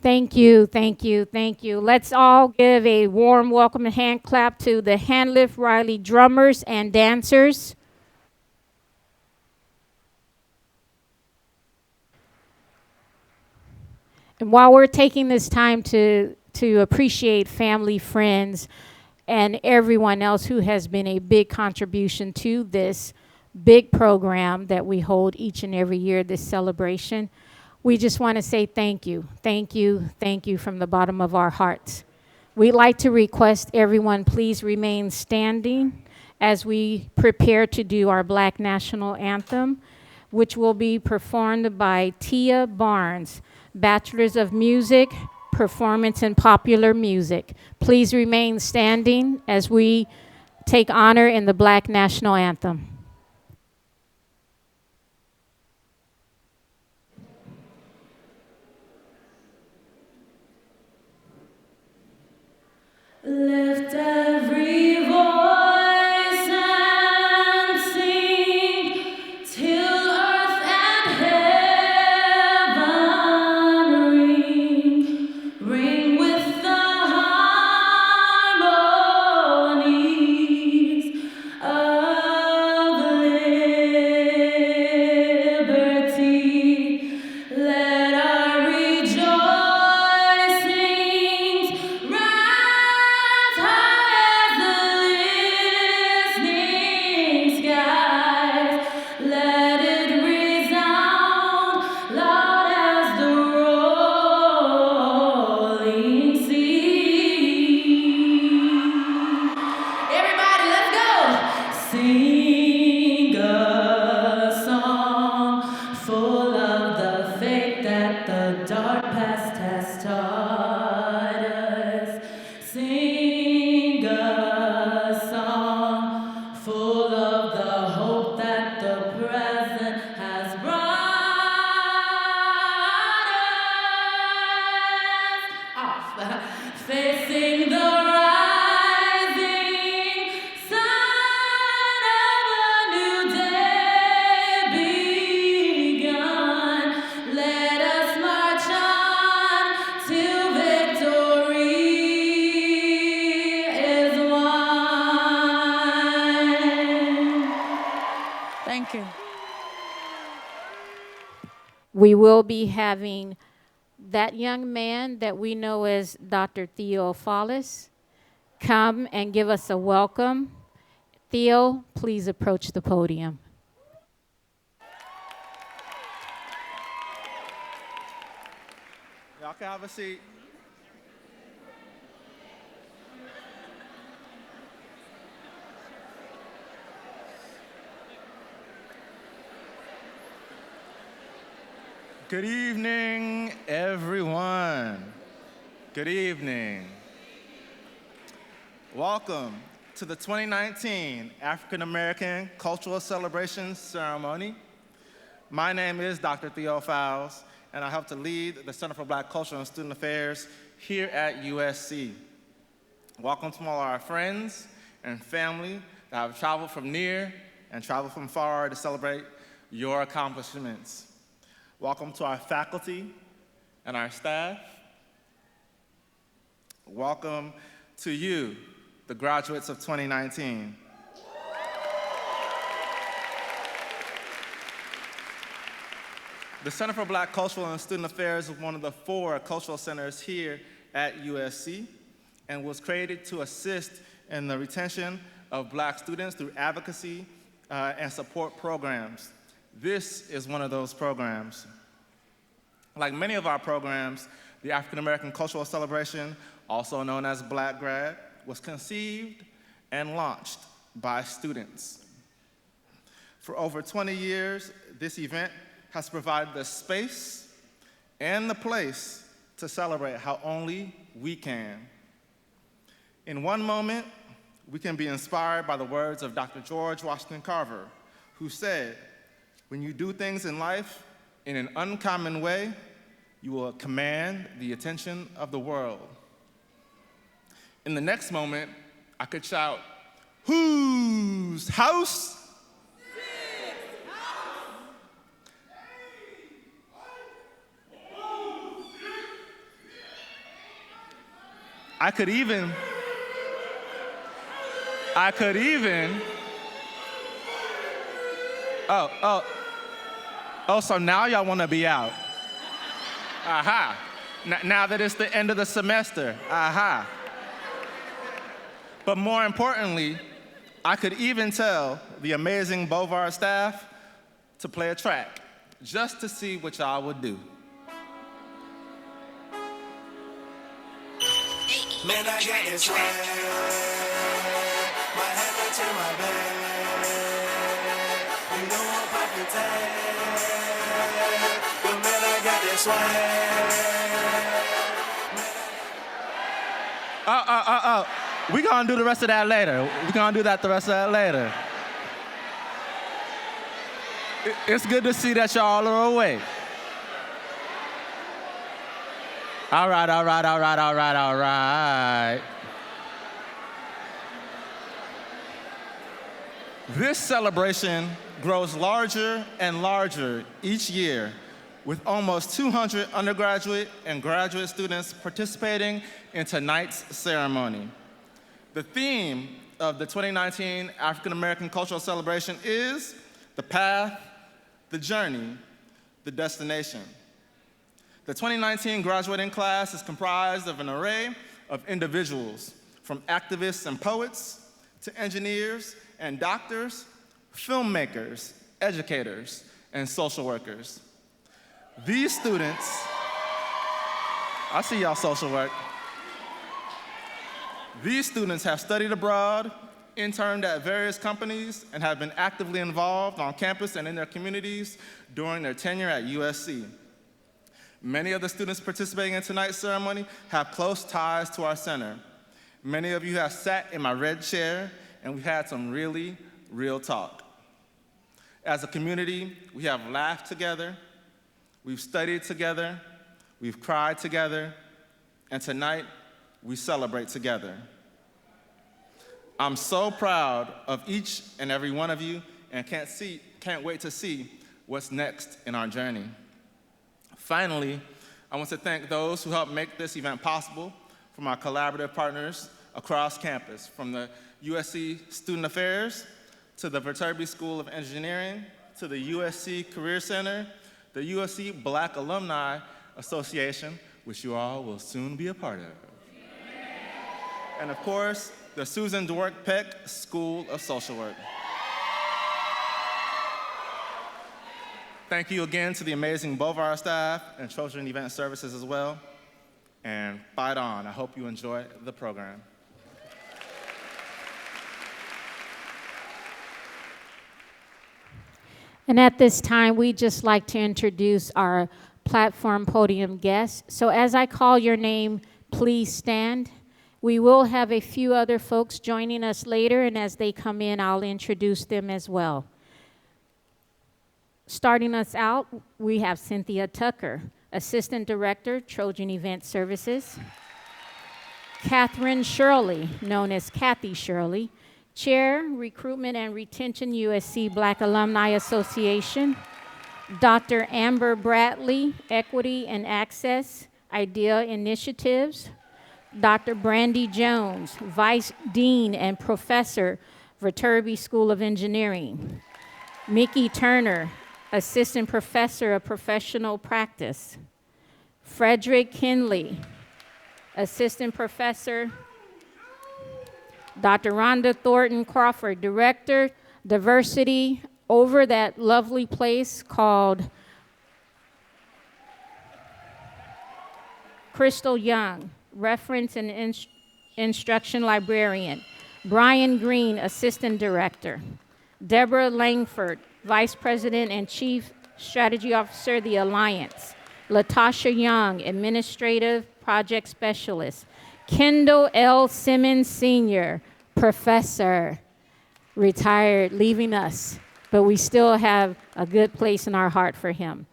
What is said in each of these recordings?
Thank you, thank you, thank you. Let's all give a warm welcome and hand clap to the Handliff Riley drummers and dancers. And while we're taking this time to appreciate family, friends, and everyone else who has been a big contribution to this big program that we hold each and every year, this celebration, we just want to say thank you, thank you, thank you from the bottom of our hearts. We'd like to request everyone please remain standing as we prepare to do our Black National Anthem, which will be performed by Tia Barnes, Bachelor's of Music, Performance in Popular Music. Please remain standing as we take honor in the Black National Anthem. Lift every voice and sing till earth and heaven ring, ring with the harmonies of liberty. Let our rejoicings rise high as the listening skies. Let it resound loud as the rolling sea. Everybody, let's go! Sing a song full of the faith that the dark past has taught us. Sing a song full of the hope that the present has brought us. Off. Facing the rising sun of a new day begun. Let us march on till victory is won. Thank you. We will be having that young man that we know as Dr. Theo Fallis come and give us a welcome. Theo, please approach the podium. Y'all can have a seat. Good evening, everyone. Good evening. Welcome to the 2019 African American Cultural Celebration Ceremony. My name is Dr. Theo Fallis, and I help to lead the Center for Black Culture and Student Affairs here at USC. Welcome to all our friends and family that have traveled from near and traveled from far to celebrate your accomplishments. Welcome to our faculty and our staff. Welcome to you, the graduates of 2019. The Center for Black Cultural and Student Affairs is one of the 4 cultural centers here at USC and was created to assist in the retention of Black students through advocacy and support programs. This is one of those programs. Like many of our programs, the African American Cultural Celebration, also known as Black Grad, was conceived and launched by students. For over 20 years, this event has provided the space and the place to celebrate how only we can. In one moment, we can be inspired by the words of Dr. George Washington Carver, who said, "When you do things in life in an uncommon way, you will command the attention of the world." In the next moment, I could shout, "Whose house?" I could even, oh, so now y'all wanna be out. Aha. Now that it's the end of the semester, aha. But more importantly, I could even tell the amazing Bovar staff to play a track, just to see what y'all would do. Man, I got this swag. My hat to my bag. You know I'm poppin' tag. But man, I got this swag. We gonna do the rest of that later. It's good to see that y'all are awake. All right. This celebration grows larger and larger each year, with almost 200 undergraduate and graduate students participating in tonight's ceremony. The theme of the 2019 African American Cultural Celebration is the path, the journey, the destination. The 2019 graduating class is comprised of an array of individuals, from activists and poets to engineers and doctors, filmmakers, educators, and social workers. These students, I see y'all social work. These students have studied abroad, interned at various companies, and have been actively involved on campus and in their communities during their tenure at USC. Many of the students participating in tonight's ceremony have close ties to our center. Many of you have sat in my red chair, and we've had some really real talk. As a community, we have laughed together, we've studied together, we've cried together, and tonight, we celebrate together. I'm so proud of each and every one of you, and can't wait to see what's next in our journey. Finally, I want to thank those who helped make this event possible, from our collaborative partners across campus, from the USC Student Affairs, to the Viterbi School of Engineering, to the USC Career Center, the USC Black Alumni Association, which you all will soon be a part of. And of course, the Susan Dwork Peck School of Social Work. Thank you again to the amazing Bovar staff and Trojan Event Services as well. And fight on. I hope you enjoy the program. And at this time, we'd just like to introduce our platform podium guests. So as I call your name, please stand. We will have a few other folks joining us later, and as they come in, I'll introduce them as well. Starting us out, we have Cynthia Tucker, Assistant Director, Trojan Event Services. Catherine Shirley, known as Kathy Shirley, Chair, Recruitment and Retention, USC Black Alumni Association. Dr. Amber Bradley, Equity and Access, IDEA Initiatives. Dr. Brandy Jones, Vice Dean and Professor, Viterbi School of Engineering. Mickey Turner, Assistant Professor of Professional Practice. Frederick Kinley, Assistant Professor. Dr. Rhonda Thornton Crawford, Director, Diversity, over that lovely place called Crystal Young, Reference and Instruction Librarian. Brian Green, Assistant Director. Deborah Langford, Vice President and Chief Strategy Officer, The Alliance. Latasha Young, Administrative Project Specialist. Kendall L. Simmons Sr., Professor, retired, leaving us, but we still have a good place in our heart for him.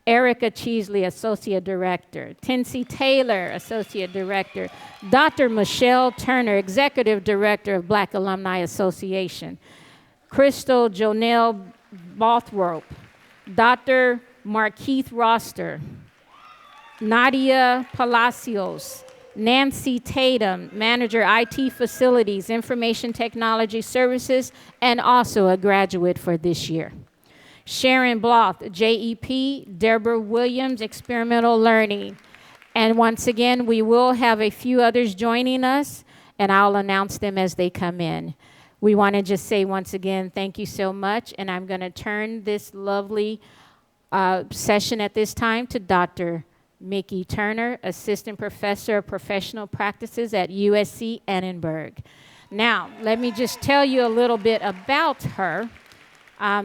Erica Cheesley, Associate Director. Tensie Taylor, Associate Director. Dr. Michelle Turner, Executive Director of Black Alumni Association. Crystal Jonelle Bothrope. Dr. Markeith Roster. Nadia Palacios, Nancy Tatum, Manager IT Facilities, Information Technology Services, and also a graduate for this year. Sharon Bloth, JEP, Deborah Williams, Experimental Learning. And once again, we will have a few others joining us, and I'll announce them as they come in. We want to just say once again, thank you so much, and I'm going to turn this lovely session at this time to Dr. Mickey Turner, Assistant Professor of Professional Practices at USC Annenberg. Now, let me just tell you a little bit about her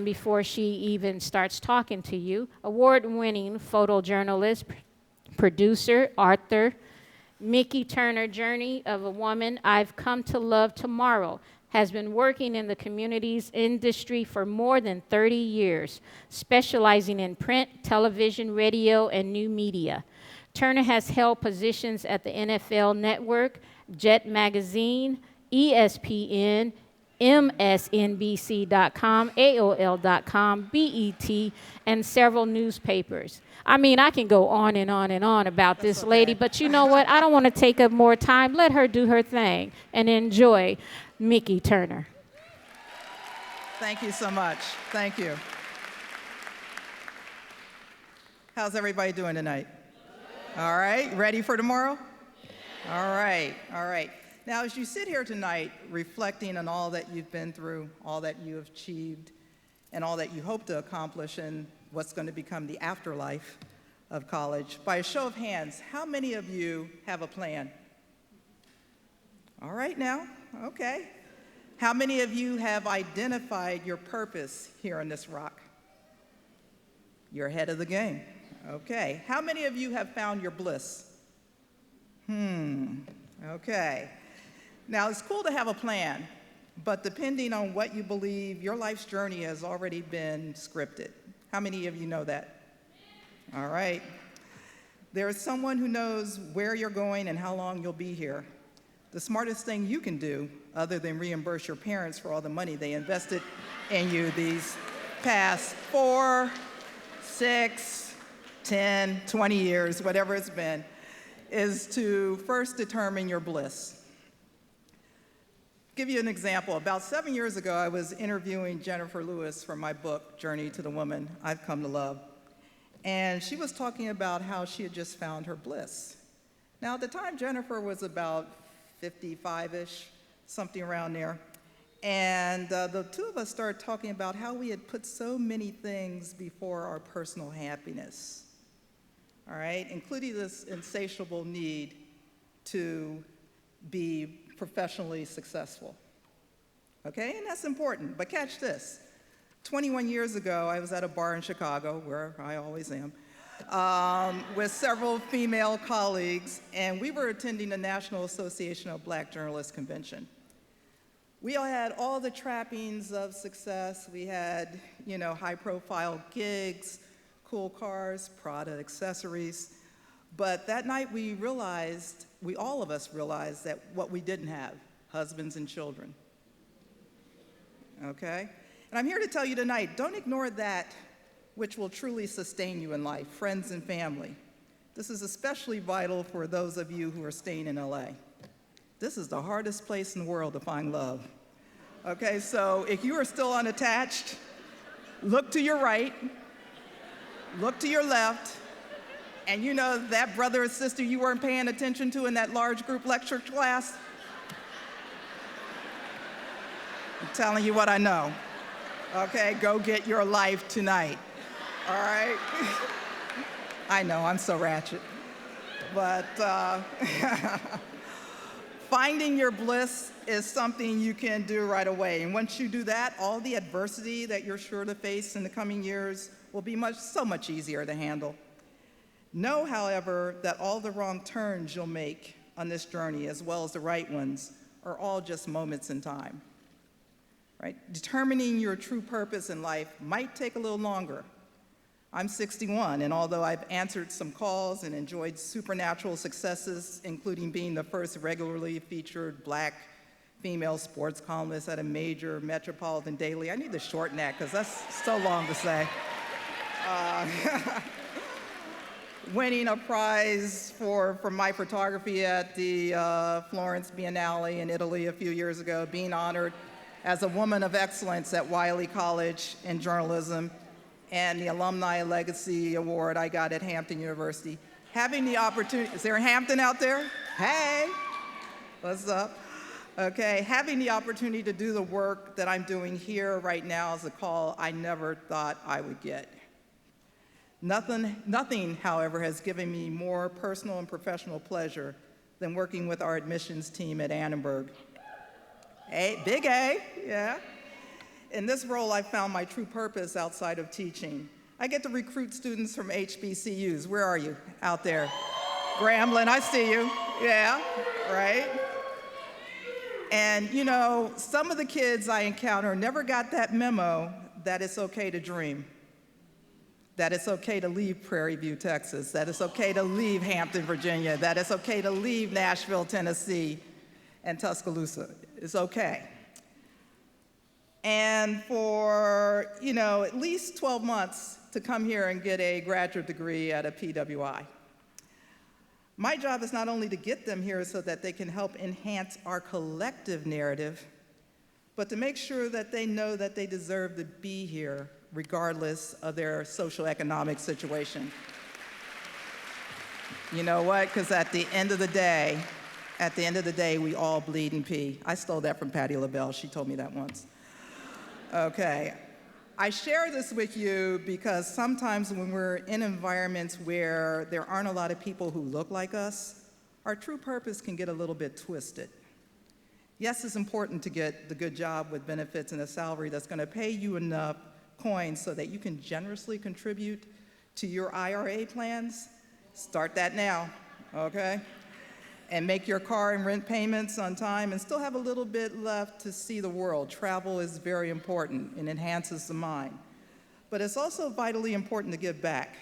before she even starts talking to you. Award-winning photojournalist, producer, author, Mickey Turner, Journey of a Woman I've Come to Love Tomorrow, has been working in the communities industry for more than 30 years, specializing in print, television, radio, and new media. Turner has held positions at the NFL Network, Jet Magazine, ESPN, MSNBC.com, AOL.com, BET, and several newspapers. I mean, I can go on and on and on about this lady, but you know what? I don't want to take up more time. Let her do her thing and enjoy Mickey Turner. Thank you so much. Thank you. How's everybody doing tonight? All right, ready for tomorrow? All right, all right. Now, as you sit here tonight, reflecting on all that you've been through, all that you have achieved, and all that you hope to accomplish in what's going to become the afterlife of college, by a show of hands, how many of you have a plan? All right now, okay. How many of you have identified your purpose here on this rock? You're ahead of the game. Okay. How many of you have found your bliss? Okay. Now, it's cool to have a plan, but depending on what you believe, your life's journey has already been scripted. How many of you know that? All right. There is someone who knows where you're going and how long you'll be here. The smartest thing you can do, other than reimburse your parents for all the money they invested in you these past 4, 6, 10, 20 years, whatever it's been, is to first determine your bliss. Give you an example. About 7 years ago, I was interviewing Jennifer Lewis for my book, Journey to the Woman I've Come to Love. And she was talking about how she had just found her bliss. Now, at the time, Jennifer was about 55-ish, something around there. And the two of us started talking about how we had put so many things before our personal happiness, all right, including this insatiable need to be professionally successful, okay? And that's important, but catch this. 21 years ago, I was at a bar in Chicago, where I always am, with several female colleagues, and we were attending the National Association of Black Journalists Convention. We all had all the trappings of success. We had, you know, high-profile gigs, cool cars, Prada accessories. But that night we realized, all of us realized that what we didn't have, husbands and children, okay? And I'm here to tell you tonight, don't ignore that which will truly sustain you in life, friends and family. This is especially vital for those of you who are staying in LA. This is the hardest place in the world to find love. Okay, so if you are still unattached, look to your right, look to your left, and you know that brother or sister you weren't paying attention to in that large group lecture class? I'm telling you what I know. Okay, go get your life tonight. All right? I know, I'm so ratchet. But finding your bliss is something you can do right away. And once you do that, all the adversity that you're sure to face in the coming years will be so much easier to handle. Know, however, that all the wrong turns you'll make on this journey, as well as the right ones, are all just moments in time. Right? Determining your true purpose in life might take a little longer. I'm 61, and although I've answered some calls and enjoyed supernatural successes, including being the first regularly featured Black female sports columnist at a major metropolitan daily, I need to shorten that because that's so long to say. winning a prize for my photography at the Florence Biennale in Italy a few years ago, being honored as a woman of excellence at Wiley College in journalism, and the Alumni Legacy Award I got at Hampton University. Having the opportunity, is there a Hampton out there? Hey, what's up? Okay, having the opportunity to do the work that I'm doing here right now is a call I never thought I would get. Nothing, however, has given me more personal and professional pleasure than working with our admissions team at Annenberg. A, big A, yeah. In this role, I found my true purpose outside of teaching. I get to recruit students from HBCUs. Where are you? Out there. Grambling, I see you. Yeah, right? And you know, some of the kids I encounter never got that memo that it's okay to dream, that it's okay to leave Prairie View, Texas, that it's okay to leave Hampton, Virginia, that it's okay to leave Nashville, Tennessee, and Tuscaloosa. It's okay. And for, you know, at least 12 months to come here and get a graduate degree at a PWI. My job is not only to get them here so that they can help enhance our collective narrative, but to make sure that they know that they deserve to be here regardless of their socioeconomic situation. You know what? Because at the end of the day, we all bleed and pee. I stole that from Patti LaBelle. She told me that once. Okay. I share this with you because sometimes when we're in environments where there aren't a lot of people who look like us, our true purpose can get a little bit twisted. Yes, it's important to get the good job with benefits and a salary that's going to pay you enough coins so that you can generously contribute to your IRA plans. Start that now, okay? And make your car and rent payments on time and still have a little bit left to see the world. Travel is very important and enhances the mind. But it's also vitally important to give back.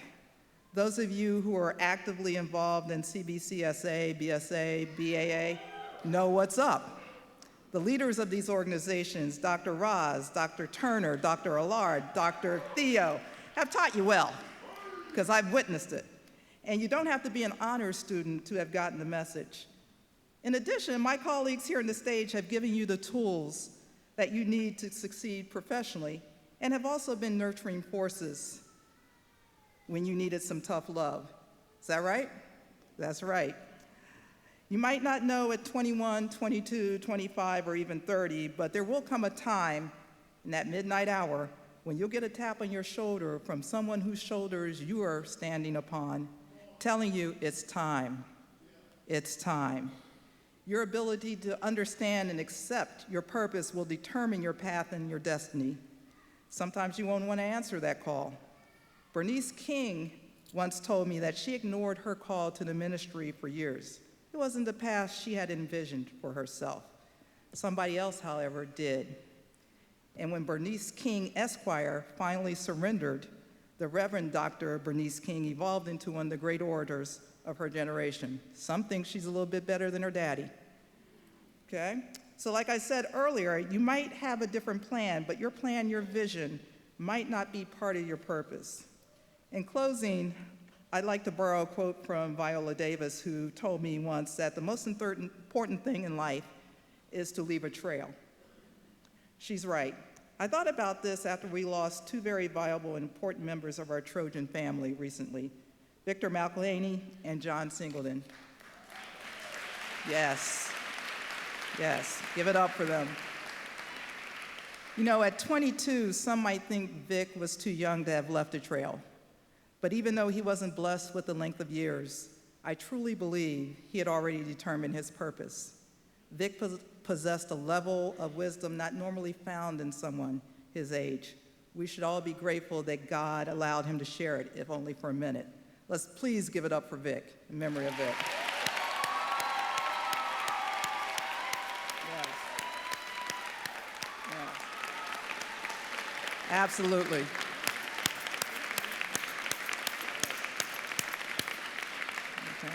Those of you who are actively involved in CBCSA, BSA, BAA know what's up. The leaders of these organizations, Dr. Roz, Dr. Turner, Dr. Allard, Dr. Theo, have taught you well, because I've witnessed it. And you don't have to be an honors student to have gotten the message. In addition, my colleagues here on the stage have given you the tools that you need to succeed professionally and have also been nurturing forces when you needed some tough love. Is that right? That's right. You might not know at 21, 22, 25, or even 30, but there will come a time in that midnight hour when you'll get a tap on your shoulder from someone whose shoulders you are standing upon, telling you it's time. It's time. Your ability to understand and accept your purpose will determine your path and your destiny. Sometimes you won't want to answer that call. Bernice King once told me that she ignored her call to the ministry for years. It wasn't the path she had envisioned for herself. Somebody else, however, did. And when Bernice King Esquire finally surrendered, the Reverend Dr. Bernice King evolved into one of the great orators of her generation. Some think she's a little bit better than her daddy. Okay? So like I said earlier, you might have a different plan, but your plan, your vision, might not be part of your purpose. In closing, I'd like to borrow a quote from Viola Davis, who told me once that the most important thing in life is to leave a trail. She's right. I thought about this after we lost two very viable and important members of our Trojan family recently, Victor McElhaney and John Singleton. Yes, give it up for them. You know, at 22, some might think Vic was too young to have left a trail. But even though he wasn't blessed with the length of years, I truly believe he had already determined his purpose. Vic possessed a level of wisdom not normally found in someone his age. We should all be grateful that God allowed him to share it, if only for a minute. Let's please give it up for Vic, in memory of Vic. Yes. Yes. Absolutely. Okay.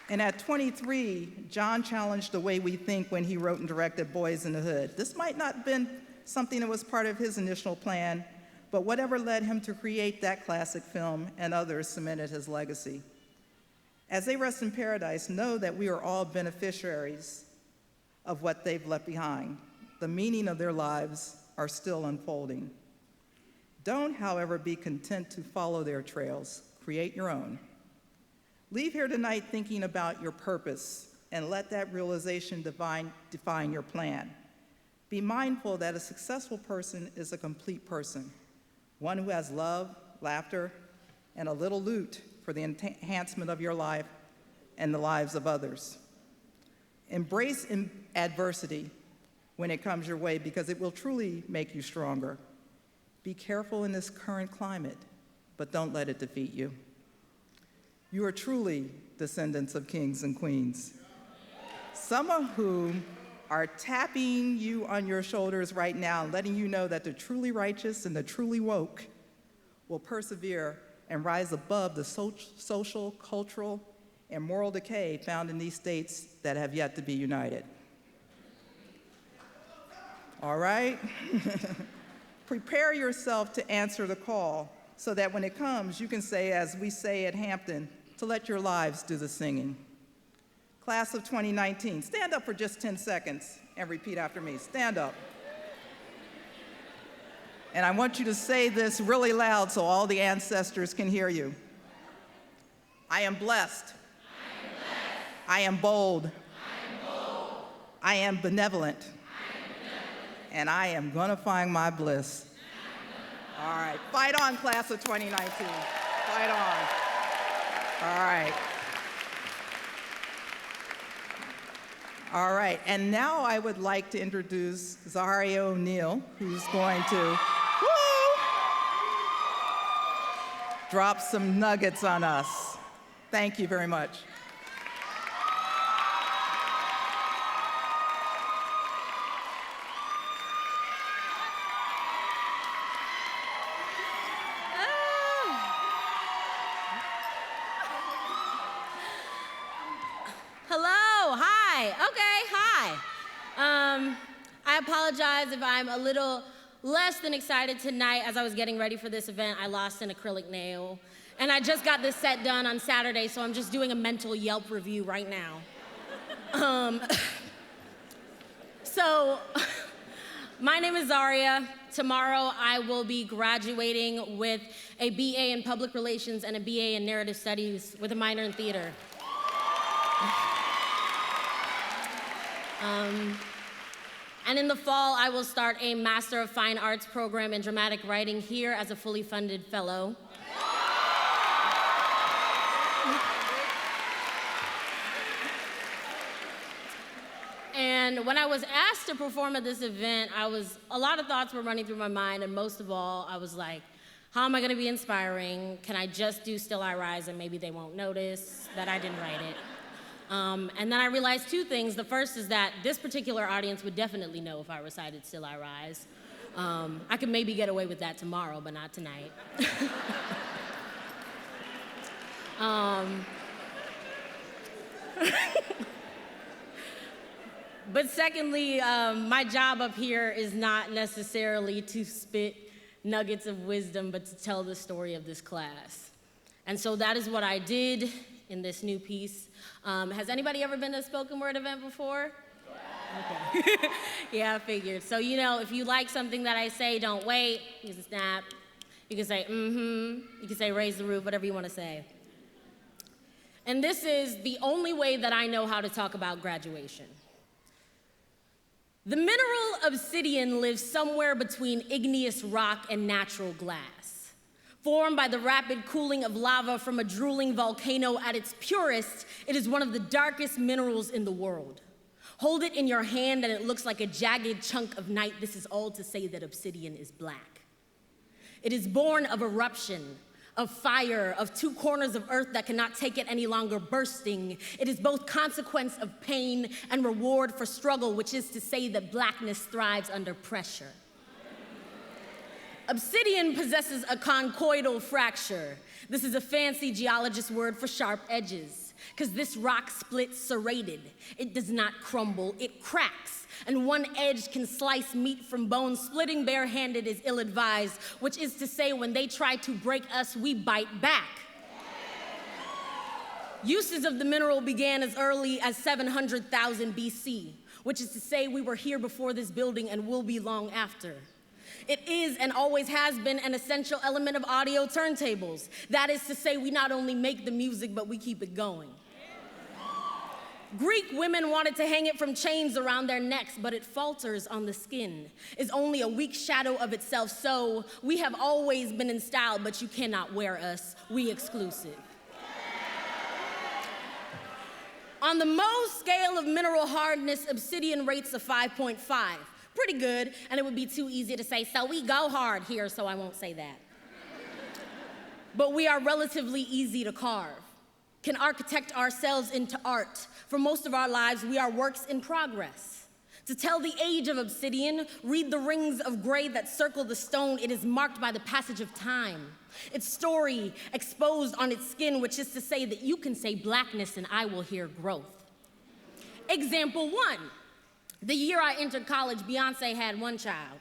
And at 23, John challenged the way we think when he wrote and directed Boys in the Hood. This might not have been something that was part of his initial plan, but whatever led him to create that classic film and others cemented his legacy. As they rest in paradise, know that we are all beneficiaries of what they've left behind. The meaning of their lives are still unfolding. Don't, however, be content to follow their trails. Create your own. Leave here tonight thinking about your purpose and let that realization define your plan. Be mindful that a successful person is a complete person, one who has love, laughter, and a little loot for the enhancement of your life and the lives of others. Embrace adversity when it comes your way because it will truly make you stronger. Be careful in this current climate, but don't let it defeat you. You are truly descendants of kings and queens, some of whom are tapping you on your shoulders right now, letting you know that the truly righteous and the truly woke will persevere and rise above the social, cultural, and moral decay found in these states that have yet to be united. All right? Prepare yourself to answer the call so that when it comes, you can say, as we say at Hampton, to let your lives do the singing. Class of 2019, stand up for just 10 seconds and repeat after me. Stand up. And I want you to say this really loud so all the ancestors can hear you. I am blessed. I am bold. I am benevolent. And I am gonna find my bliss. All right, fight on, class of 2019. Fight on. All right. All right, and now I would like to introduce Zaria O'Neill, who's going to drop some nuggets on us. Thank you very much. I apologize if I'm a little less than excited tonight. As I was getting ready for this event, I lost an acrylic nail. And I just got this set done on Saturday, so I'm just doing a mental Yelp review right now. So, my name is Zaria. Tomorrow I will be graduating with a BA in Public Relations and a BA in Narrative Studies with a minor in theater. And in the fall, I will start a Master of Fine Arts program in dramatic writing here as a fully funded fellow. And when I was asked to perform at this event, a lot of thoughts were running through my mind, and most of all, I was like, how am I gonna be inspiring? Can I just do Still I Rise and maybe they won't notice that I didn't write it? And then I realized two things. The first is that this particular audience would definitely know if I recited Still I Rise. I could maybe get away with that tomorrow, but not tonight. But secondly, my job up here is not necessarily to spit nuggets of wisdom, but to tell the story of this class. And so that is what I did in this new piece. Has anybody ever been to a spoken word event before? Yeah. Okay. Yeah, I figured. So, you know, if you like something that I say, don't wait. You can snap. You can say, mm-hmm. You can say, raise the roof, whatever you want to say. And this is the only way that I know how to talk about graduation. The mineral obsidian lives somewhere between igneous rock and natural glass. Formed by the rapid cooling of lava from a drooling volcano at its purest, it is one of the darkest minerals in the world. Hold it in your hand and it looks like a jagged chunk of night. This is all to say that obsidian is black. It is born of eruption, of fire, of two corners of earth that cannot take it any longer, bursting. It is both consequence of pain and reward for struggle, which is to say that blackness thrives under pressure. Obsidian possesses a conchoidal fracture. This is a fancy geologist word for sharp edges. because this rock splits serrated. It does not crumble, it cracks. And one edge can slice meat from bone. Splitting barehanded is ill-advised, which is to say when they try to break us, we bite back. Uses of the mineral began as early as 700,000 BC, which is to say we were here before this building and will be long after. It is and always has been an essential element of audio turntables. That is to say, we not only make the music, but we keep it going. Greek women wanted to hang it from chains around their necks, but it falters on the skin, is only a weak shadow of itself. So we have always been in style, but you cannot wear us. We exclusive. On the Mohs scale of mineral hardness, obsidian rates a 5.5. Pretty good, and it would be too easy to say, so we go hard here, so I won't say that. But we are relatively easy to carve, can architect ourselves into art. For most of our lives, we are works in progress. To tell the age of obsidian, read the rings of gray that circle the stone. It is marked by the passage of time. Its story exposed on its skin, which is to say that you can say blackness and I will hear growth. Example 1. The year I entered college, Beyonce had 1 child.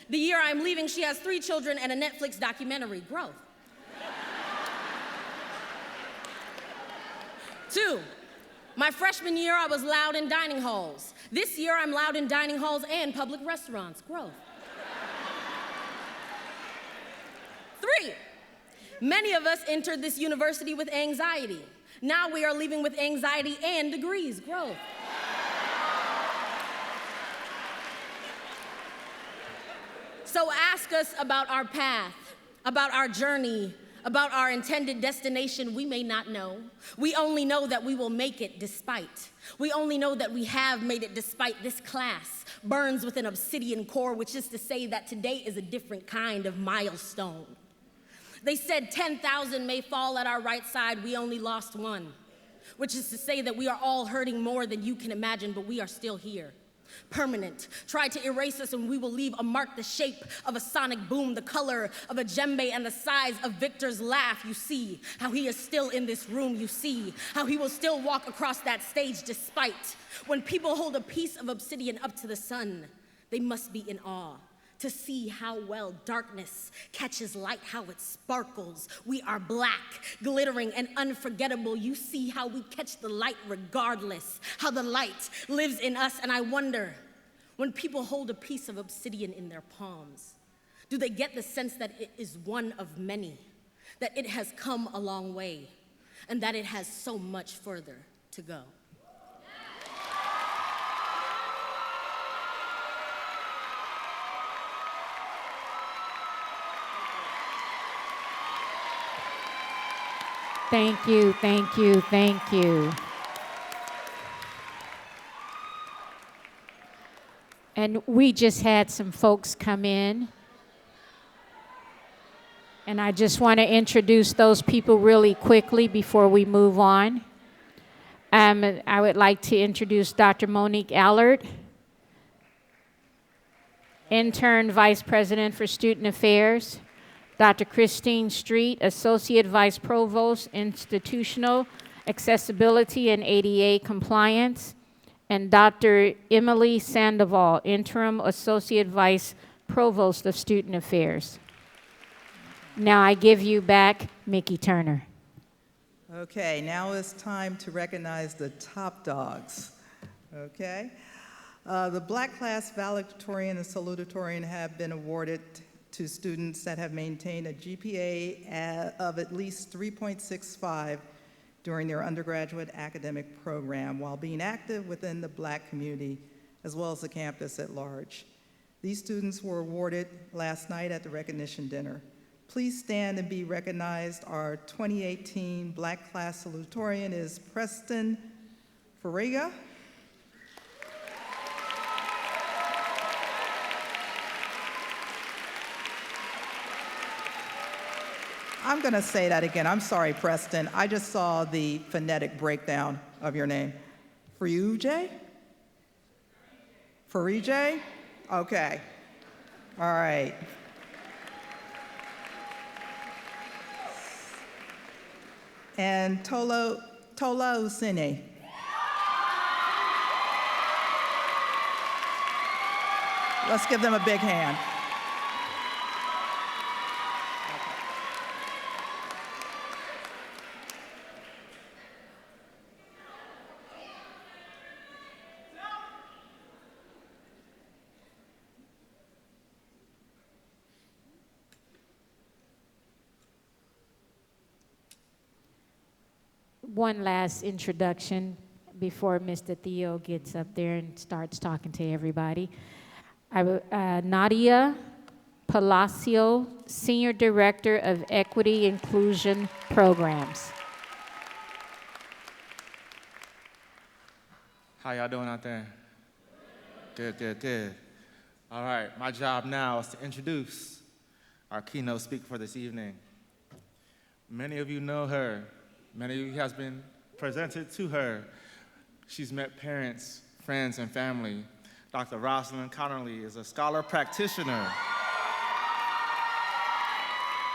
The year I'm leaving, she has 3 children and a Netflix documentary, growth. 2, my freshman year, I was loud in dining halls. This year, I'm loud in dining halls and public restaurants, growth. 3, many of us entered this university with anxiety. Now we are leaving with anxiety and degrees, growth. So ask us about our path, about our journey, about our intended destination. We may not know. We only know that we will make it despite. We only know that we have made it despite this class burns with an obsidian core, which is to say that today is a different kind of milestone. They said 10,000 may fall at our right side. We only lost 1, which is to say that we are all hurting more than you can imagine, but we are still here. Permanent. Try to erase us and we will leave a mark the shape of a sonic boom, the color of a djembe and the size of Victor's laugh. You see how he is still in this room. You see how he will still walk across that stage despite. When people hold a piece of obsidian up to the sun, they must be in awe to see how well darkness catches light, how it sparkles. We are black, glittering, and unforgettable. You see how we catch the light regardless, how the light lives in us. And I wonder, when people hold a piece of obsidian in their palms, do they get the sense that it is one of many, that it has come a long way, and that it has so much further to go? Thank you, thank you, thank you. And we just had some folks come in. And I just want to introduce those people really quickly before we move on. I would like to introduce Dr. Monique Allard, Intern Vice President for Student Affairs. Dr. Christine Street, Associate Vice Provost, Institutional Accessibility and ADA Compliance, and Dr. Emily Sandoval, Interim Associate Vice Provost of Student Affairs. Now I give you back Mickey Turner. Okay, now it's time to recognize the top dogs, okay? The Black Class Valedictorian and Salutatorian have been awarded to students that have maintained a GPA of at least 3.65 during their undergraduate academic program while being active within the Black community as well as the campus at large. These students were awarded last night at the recognition dinner. Please stand and be recognized. Our 2018 Black Class Salutatorian is Preston Farriga. I'm going to say that again. I'm sorry, Preston. I just saw the phonetic breakdown of your name. Farriga? Farriga? Okay. All right. And Tolu Tola Usine. Let's give them a big hand. One last introduction before Mr. Theo gets up there and starts talking to everybody. Nadia Palacio, Senior Director of Equity Inclusion Programs. How y'all doing out there? Good, good, good. All right, my job now is to introduce our keynote speaker for this evening. Many of you know her. Many of you has been presented to her. She's met parents, friends, and family. Dr. Rosalind Connerly is a scholar practitioner.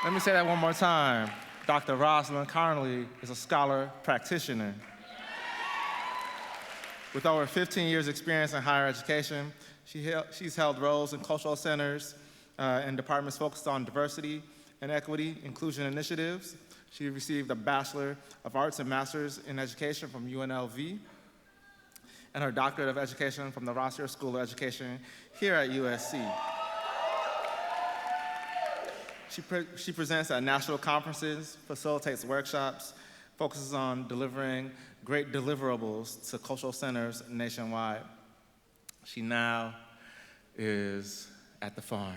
Let me say that one more time. Dr. Rosalind Connerly is a scholar practitioner. With over 15 years experience in higher education, she's held roles in cultural centers and departments focused on diversity and equity, inclusion initiatives. She received a Bachelor of Arts and Masters in Education from UNLV and her Doctorate of Education from the Rossier School of Education here at USC. She presents at national conferences, facilitates workshops, focuses on delivering great deliverables to cultural centers nationwide. She now is at the farm.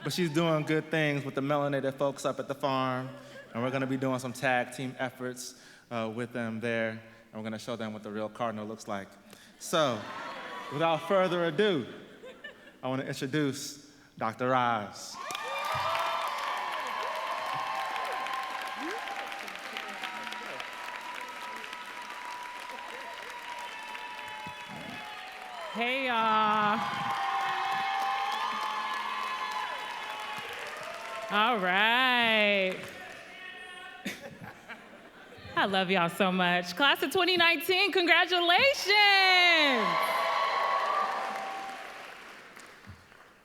But she's doing good things with the melanated folks up at the farm, and we're gonna be doing some tag team efforts with them there, and we're gonna show them what the real cardinal looks like. So, without further ado, I wanna introduce Dr. Roz. Hey, y'all. All right. I love y'all so much. Class of 2019, congratulations.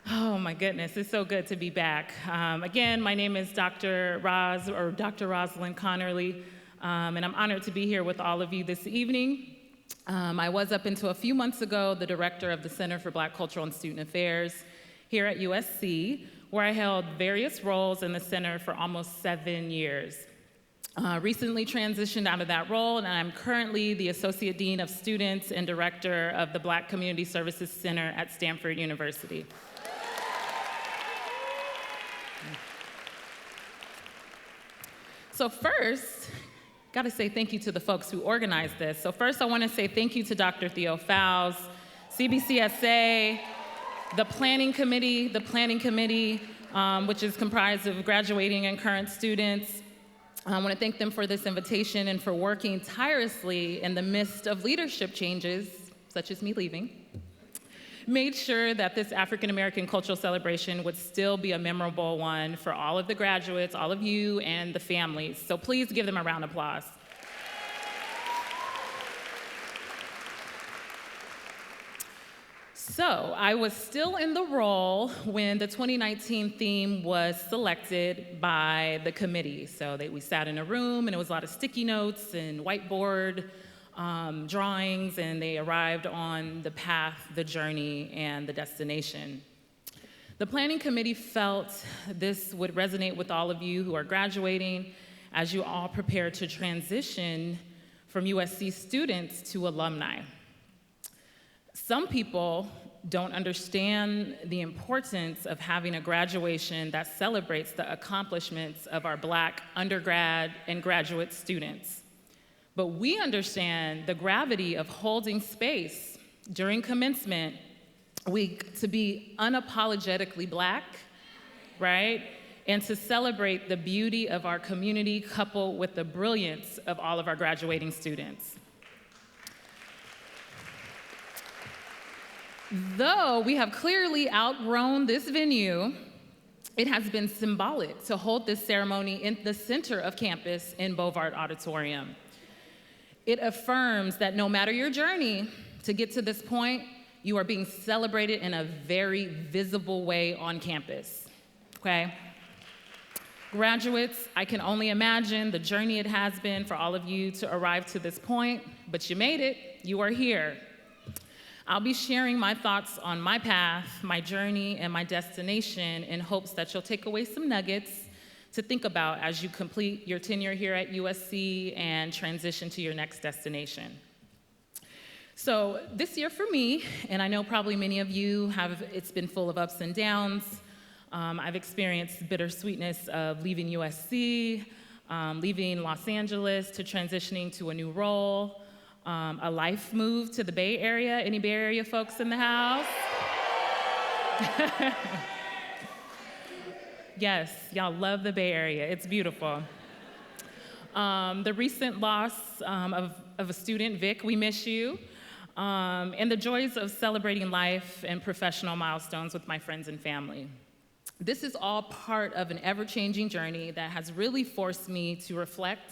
Oh my goodness, it's so good to be back. Again, my name is Dr. Rosalind Connerly, and I'm honored to be here with all of you this evening. I was up until a few months ago the director of the Center for Black Cultural and Student Affairs here at USC, where I held various roles in the center for almost 7 years. Recently transitioned out of that role, and I'm currently the Associate Dean of Students and Director of the Black Community Services Center at Stanford University. So first, gotta say thank you to the folks who organized this. So first I wanna say thank you to Dr. Theo Fowles, CBCSA, the planning committee, which is comprised of graduating and current students. I want to thank them for this invitation and for working tirelessly in the midst of leadership changes, such as me leaving, made sure that this African American cultural celebration would still be a memorable one for all of the graduates, all of you, and the families. So please give them a round of applause. So I was still in the role when the 2019 theme was selected by the committee. So we sat in a room, and it was a lot of sticky notes and whiteboard drawings, and they arrived on the path, the journey, and the destination. The planning committee felt this would resonate with all of you who are graduating as you all prepare to transition from USC students to alumni. Some people don't understand the importance of having a graduation that celebrates the accomplishments of our Black undergrad and graduate students. But we understand the gravity of holding space during commencement week to be unapologetically Black, right? And to celebrate the beauty of our community coupled with the brilliance of all of our graduating students. Though we have clearly outgrown this venue, it has been symbolic to hold this ceremony in the center of campus in Bovard Auditorium. It affirms that no matter your journey to get to this point, you are being celebrated in a very visible way on campus, okay? Graduates, I can only imagine the journey it has been for all of you to arrive to this point, but you made it, you are here. I'll be sharing my thoughts on my path, my journey, and my destination in hopes that you'll take away some nuggets to think about as you complete your tenure here at USC and transition to your next destination. So this year for me, and I know probably many of you have, it's been full of ups and downs. I've experienced bittersweetness of leaving USC, leaving Los Angeles to transitioning to a new role, a life move to the Bay Area. Any Bay Area folks in the house? Yes, y'all love the Bay Area. It's beautiful. The recent loss of a student, Vic, we miss you. And the joys of celebrating life and professional milestones with my friends and family. This is all part of an ever-changing journey that has really forced me to reflect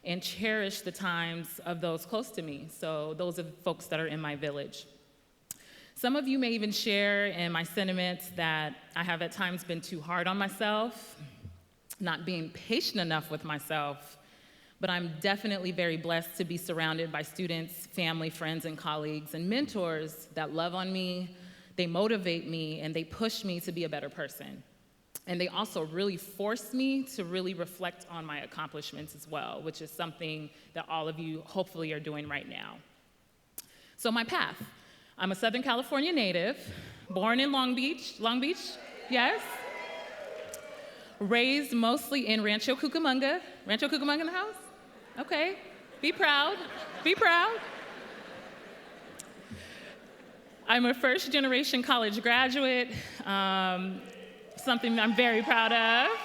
and cherish the times of those close to me, so those are the folks that are in my village. Some of you may even share in my sentiments that I have at times been too hard on myself, not being patient enough with myself, but I'm definitely very blessed to be surrounded by students, family, friends, and colleagues, and mentors that love on me, they motivate me, and they push me to be a better person. And they also really force me to really reflect on my accomplishments as well, which is something that all of you hopefully are doing right now. So my path. I'm a Southern California native, born in Long Beach, yes? Raised mostly in Rancho Cucamonga. Rancho Cucamonga in the house? Okay, be proud, be proud. I'm a first-generation college graduate, something I'm very proud of.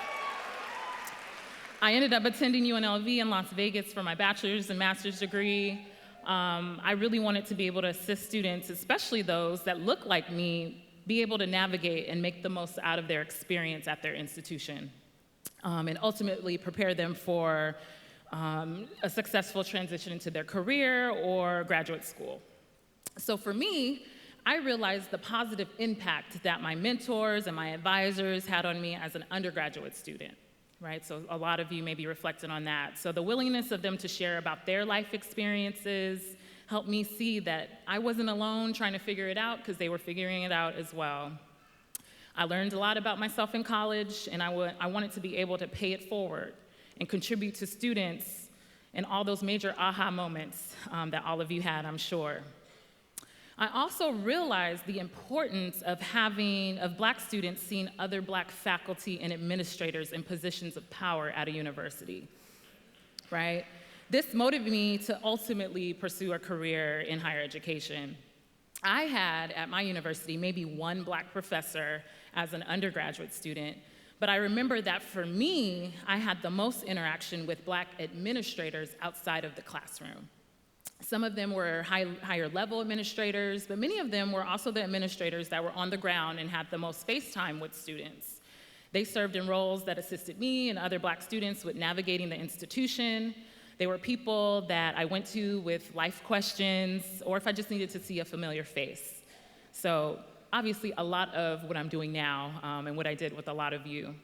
I ended up attending UNLV in Las Vegas for my bachelor's and master's degree. I really wanted to be able to assist students, especially those that look like me, be able to navigate and make the most out of their experience at their institution, and ultimately prepare them for a successful transition into their career or graduate school. So for me, I realized the positive impact that my mentors and my advisors had on me as an undergraduate student, right? So a lot of you may be reflecting on that. So the willingness of them to share about their life experiences helped me see that I wasn't alone trying to figure it out, because they were figuring it out as well. I learned a lot about myself in college, and I wanted to be able to pay it forward and contribute to students and all those major aha moments that all of you had, I'm sure. I also realized the importance of Black students seeing other Black faculty and administrators in positions of power at a university, right? This motivated me to ultimately pursue a career in higher education. I had, at my university, maybe one Black professor as an undergraduate student, but I remember that for me, I had the most interaction with Black administrators outside of the classroom. Some of them were higher level administrators, but many of them were also the administrators that were on the ground and had the most face time with students. They served in roles that assisted me and other Black students with navigating the institution. They were people that I went to with life questions, or if I just needed to see a familiar face. So obviously a lot of what I'm doing now and what I did with a lot of you.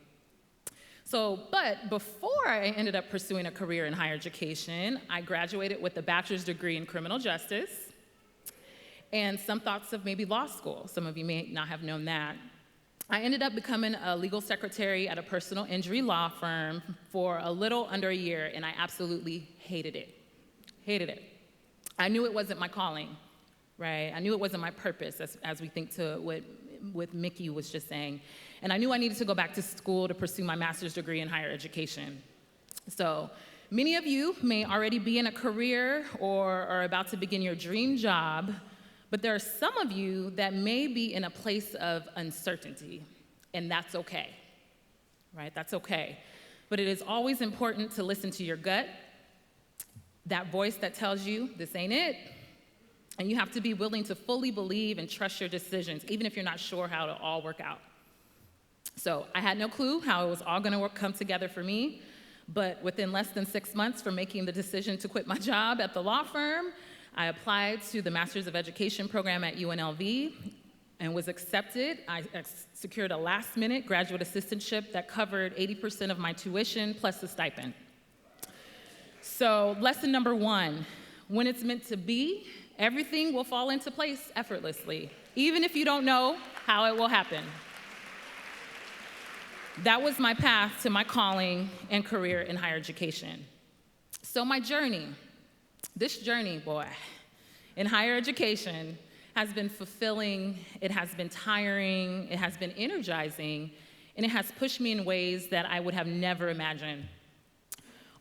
But before I ended up pursuing a career in higher education, I graduated with a bachelor's degree in criminal justice and some thoughts of maybe law school. Some of you may not have known that. I ended up becoming a legal secretary at a personal injury law firm for a little under a year, and I absolutely hated it. Hated it. I knew it wasn't my calling, right? I knew it wasn't my purpose, as we think to what Mickey was just saying. And I knew I needed to go back to school to pursue my master's degree in higher education. So many of you may already be in a career or are about to begin your dream job, but there are some of you that may be in a place of uncertainty, and that's okay, right? That's okay. But it is always important to listen to your gut, that voice that tells you this ain't it. And you have to be willing to fully believe and trust your decisions, even if you're not sure how it'll all work out. So I had no clue how it was all gonna come together for me, but within less than 6 months from making the decision to quit my job at the law firm, I applied to the Master's of Education program at UNLV and was accepted. I secured a last-minute graduate assistantship that covered 80% of my tuition plus the stipend. So lesson number 1, when it's meant to be, everything will fall into place effortlessly, even if you don't know how it will happen. That was my path to my calling and career in higher education. So my journey, this journey, boy, in higher education has been fulfilling, it has been tiring, it has been energizing, and it has pushed me in ways that I would have never imagined.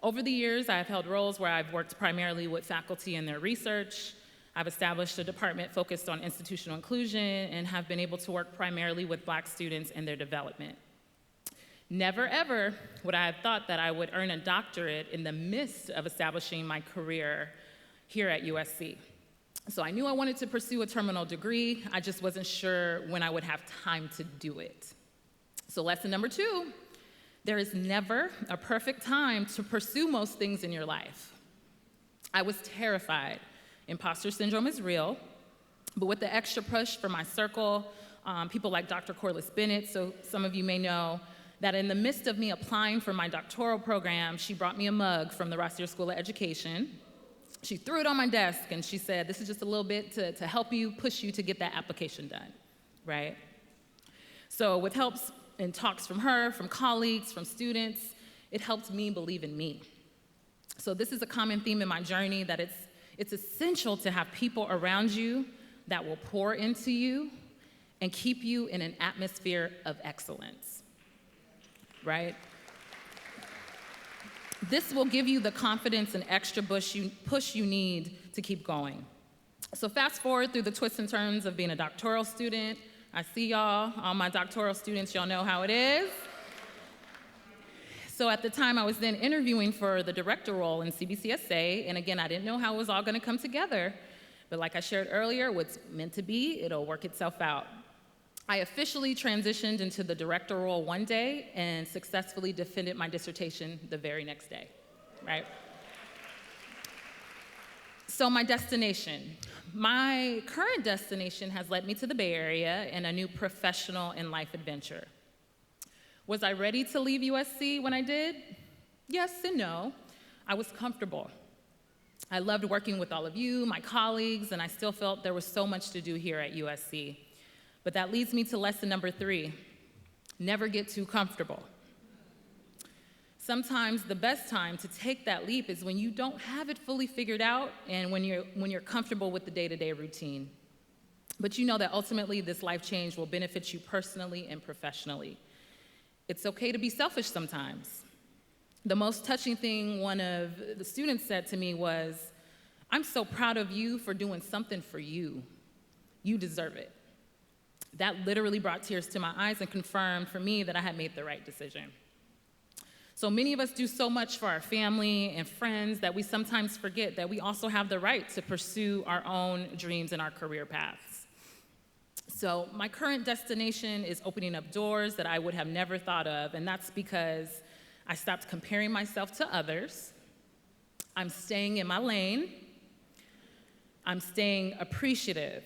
Over the years, I've held roles where I've worked primarily with faculty and their research. I've established a department focused on institutional inclusion and have been able to work primarily with Black students and their development. Never ever would I have thought that I would earn a doctorate in the midst of establishing my career here at USC. So I knew I wanted to pursue a terminal degree. I just wasn't sure when I would have time to do it. So lesson number 2, there is never a perfect time to pursue most things in your life. I was terrified. Imposter syndrome is real, but with the extra push from my circle, people like Dr. Corliss Bennett, so some of you may know, that in the midst of me applying for my doctoral program, she brought me a mug from the Rossier School of Education. She threw it on my desk and she said, this is just a little bit to help you, push you to get that application done, right? So with helps and talks from her, from colleagues, from students, it helped me believe in me. So this is a common theme in my journey, that it's essential to have people around you that will pour into you and keep you in an atmosphere of excellence. Right? This will give you the confidence and extra push you need to keep going. So fast forward through the twists and turns of being a doctoral student. I see y'all, all my doctoral students, y'all know how it is. So at the time, I was then interviewing for the director role in CBCSA, and again, I didn't know how it was all gonna come together, but like I shared earlier, what's meant to be, it'll work itself out. I officially transitioned into the director role one day and successfully defended my dissertation the very next day, right? So my destination. My current destination has led me to the Bay Area and a new professional and life adventure. Was I ready to leave USC when I did? Yes and no. I was comfortable. I loved working with all of you, my colleagues, and I still felt there was so much to do here at USC. But that leads me to lesson number 3, never get too comfortable. Sometimes the best time to take that leap is when you don't have it fully figured out and when you're comfortable with the day-to-day routine. But you know that ultimately this life change will benefit you personally and professionally. It's okay to be selfish sometimes. The most touching thing one of the students said to me was, I'm so proud of you for doing something for you. You deserve it. That literally brought tears to my eyes and confirmed for me that I had made the right decision. So many of us do so much for our family and friends that we sometimes forget that we also have the right to pursue our own dreams and our career paths. So my current destination is opening up doors that I would have never thought of, and that's because I stopped comparing myself to others. I'm staying in my lane. I'm staying appreciative.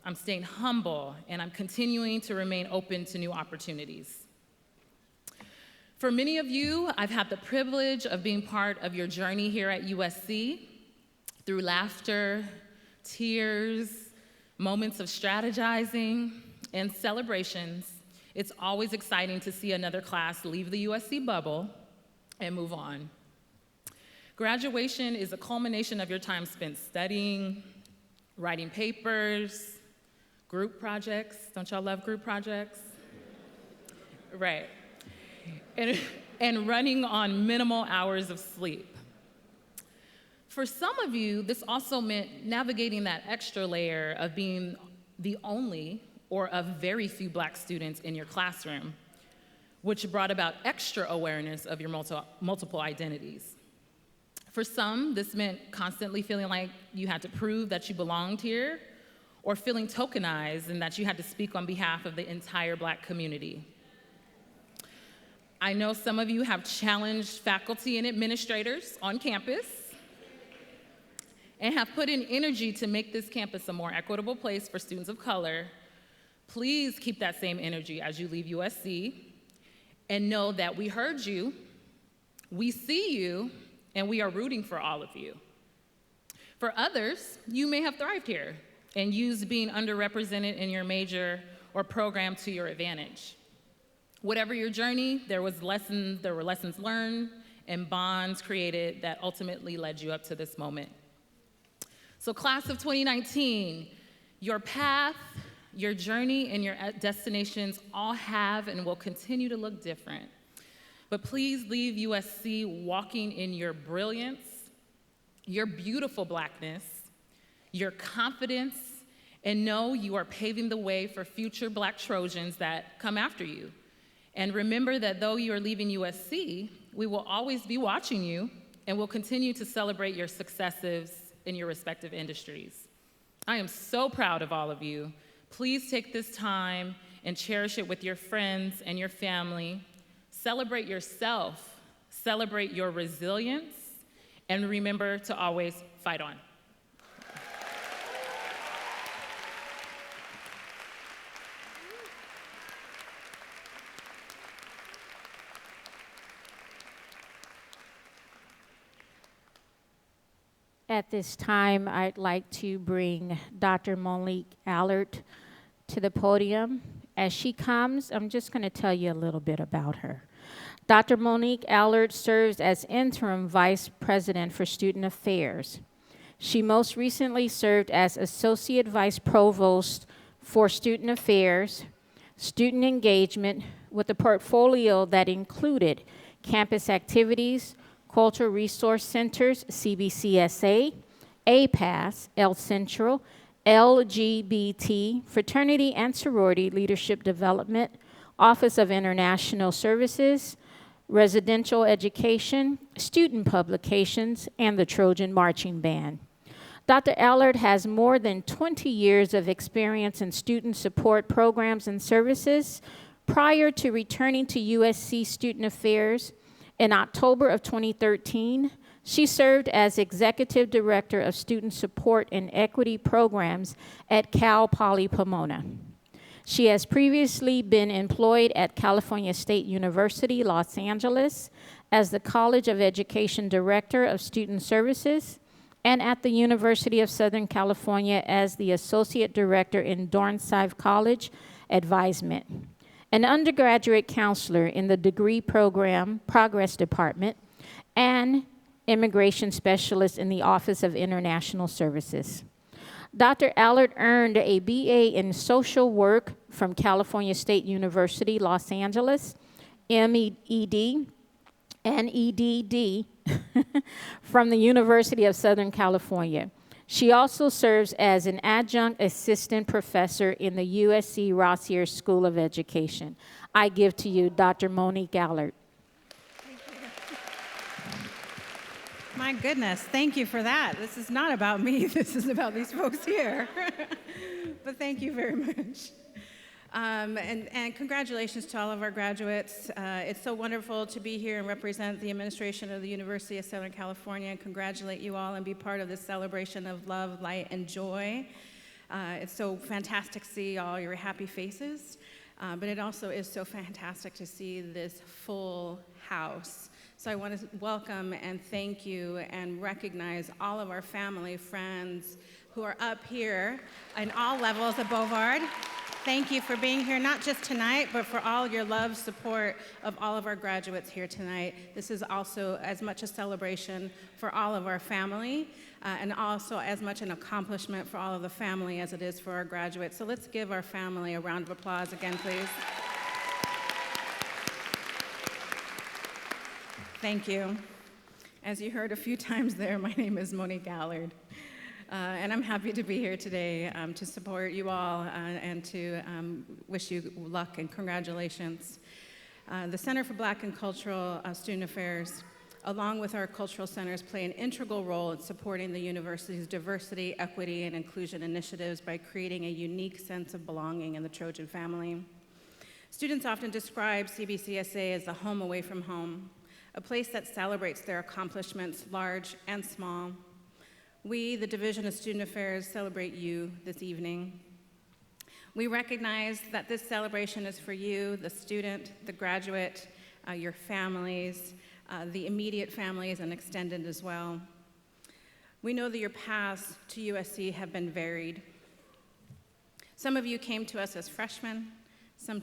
I'm staying humble, and I'm continuing to remain open to new opportunities. For many of you, I've had the privilege of being part of your journey here at USC through laughter, tears, moments of strategizing, and celebrations. It's always exciting to see another class leave the USC bubble and move on. Graduation is a culmination of your time spent studying, writing papers, group projects. Don't y'all love group projects? Right. And running on minimal hours of sleep. For some of you, this also meant navigating that extra layer of being the only or of very few Black students in your classroom, which brought about extra awareness of your multiple identities. For some, this meant constantly feeling like you had to prove that you belonged here, or feeling tokenized and that you had to speak on behalf of the entire Black community. I know some of you have challenged faculty and administrators on campus and have put in energy to make this campus a more equitable place for students of color. Please keep that same energy as you leave USC and know that we heard you, we see you, and we are rooting for all of you. For others, you may have thrived here and used being underrepresented in your major or program to your advantage. Whatever your journey, there were lessons learned and bonds created that ultimately led you up to this moment. So class of 2019, your path, your journey, and your destinations all have and will continue to look different. But please leave USC walking in your brilliance, your beautiful Blackness, your confidence, and know you are paving the way for future Black Trojans that come after you. And remember that though you are leaving USC, we will always be watching you and will continue to celebrate your successes in your respective industries. I am so proud of all of you. Please take this time and cherish it with your friends and your family. Celebrate yourself, celebrate your resilience, and remember to always fight on. At this time, I'd like to bring Dr. Monique Allard to the podium. As she comes, I'm just going to tell you a little bit about her. Dr. Monique Allard serves as Interim Vice President for Student Affairs. She most recently served as Associate Vice Provost for Student Affairs, Student Engagement, with a portfolio that included campus activities, Cultural Resource Centers, CBCSA, APAS, L Central, LGBT, Fraternity and Sorority Leadership Development, Office of International Services, Residential Education, Student Publications, and the Trojan Marching Band. Dr. Allard has more than 20 years of experience in student support programs and services. Prior to returning to USC Student Affairs, in October of 2013, she served as Executive Director of Student Support and Equity Programs at Cal Poly Pomona. She has previously been employed at California State University, Los Angeles, as the College of Education Director of Student Services, and at the University of Southern California as the Associate Director in Dornsife College Advisement. An undergraduate counselor in the degree program Progress Department, and immigration specialist in the Office of International Services. Dr. Allard earned a BA in social work from California State University, Los Angeles, MED, and EDD from the University of Southern California. She also serves as an adjunct assistant professor in the USC Rossier School of Education. I give to you Dr. Monique Allard. My goodness, thank you for that. This is not about me, this is about these folks here. But thank you very much. And congratulations to all of our graduates. It's so wonderful to be here and represent the administration of the University of Southern California and congratulate you all and be part of this celebration of love, light, and joy. It's so fantastic to see all your happy faces, but it also is so fantastic to see this full house. So I want to welcome and thank you and recognize all of our family, friends who are up here in all levels of Bovard. Thank you for being here, not just tonight, but for all your love, support of all of our graduates here tonight. This is also as much a celebration for all of our family, and also as much an accomplishment for all of the family as it is for our graduates. So let's give our family a round of applause again, please. Thank you. As you heard a few times there, my name is Monique Allard. And I'm happy to be here today to support you all and to wish you luck and congratulations. The Center for Black and Cultural Student Affairs, along with our cultural centers, play an integral role in supporting the university's diversity, equity, and inclusion initiatives by creating a unique sense of belonging in the Trojan family. Students often describe CBCSA as a home away from home, a place that celebrates their accomplishments, large and small. We, the Division of Student Affairs, celebrate you this evening. We recognize that this celebration is for you, the student, the graduate, your families, the immediate families, and extended as well. We know that your paths to USC have been varied. Some of you came to us as freshmen. Some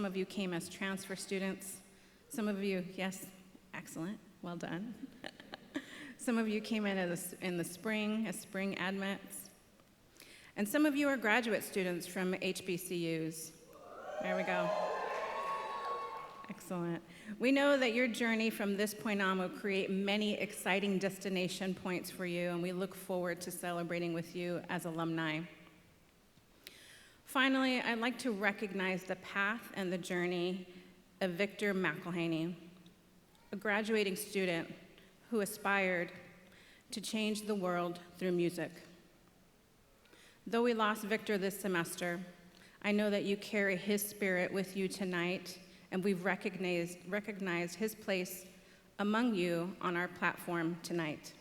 of you came as transfer students. Some of you, yes, excellent, well done. Some of you came in the spring, as spring admits. And some of you are graduate students from HBCUs. There we go. Excellent. We know that your journey from this point on will create many exciting destination points for you, and we look forward to celebrating with you as alumni. Finally, I'd like to recognize the path and the journey of Victor McElhaney, a graduating student who aspired to change the world through music. Though we lost Victor this semester, I know that you carry his spirit with you tonight, and we've recognized his place among you on our platform tonight.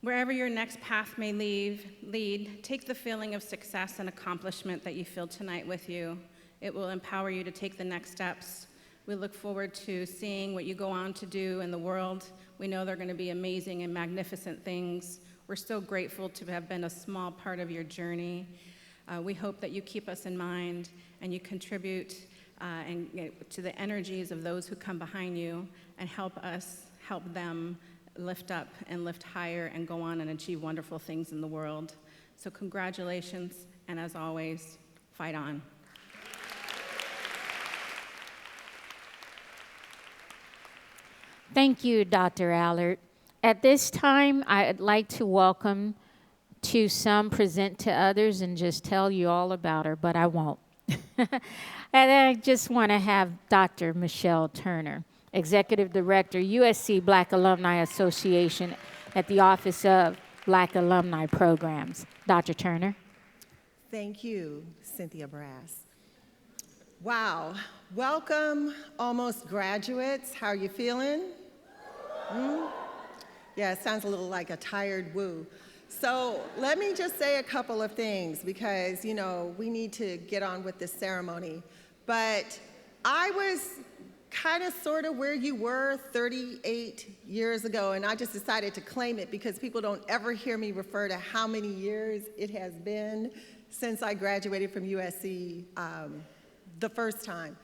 Wherever your next path may lead, take the feeling of success and accomplishment that you feel tonight with you. It will empower you to take the next steps. We look forward to seeing what you go on to do in the world. We know they're going to be amazing and magnificent things. We're so grateful to have been a small part of your journey. We hope that you keep us in mind and you contribute to the energies of those who come behind you and help us help them lift up and lift higher and go on and achieve wonderful things in the world. So congratulations, and as always, fight on. Thank you, Dr. Allard. At this time, I'd like to welcome to some, present to others, and just tell you all about her, but I won't. And I just want to have Dr. Michelle Turner, Executive Director, USC Black Alumni Association at the Office of Black Alumni Programs. Dr. Turner. Thank you, Cynthia Brass. Wow, welcome, almost graduates. How are you feeling? Yeah, it sounds a little like a tired woo. So let me just say a couple of things because, you know, we need to get on with this ceremony. But I was kind of sort of where you were 38 years ago, and I just decided to claim it because people don't ever hear me refer to how many years it has been since I graduated from USC the first time.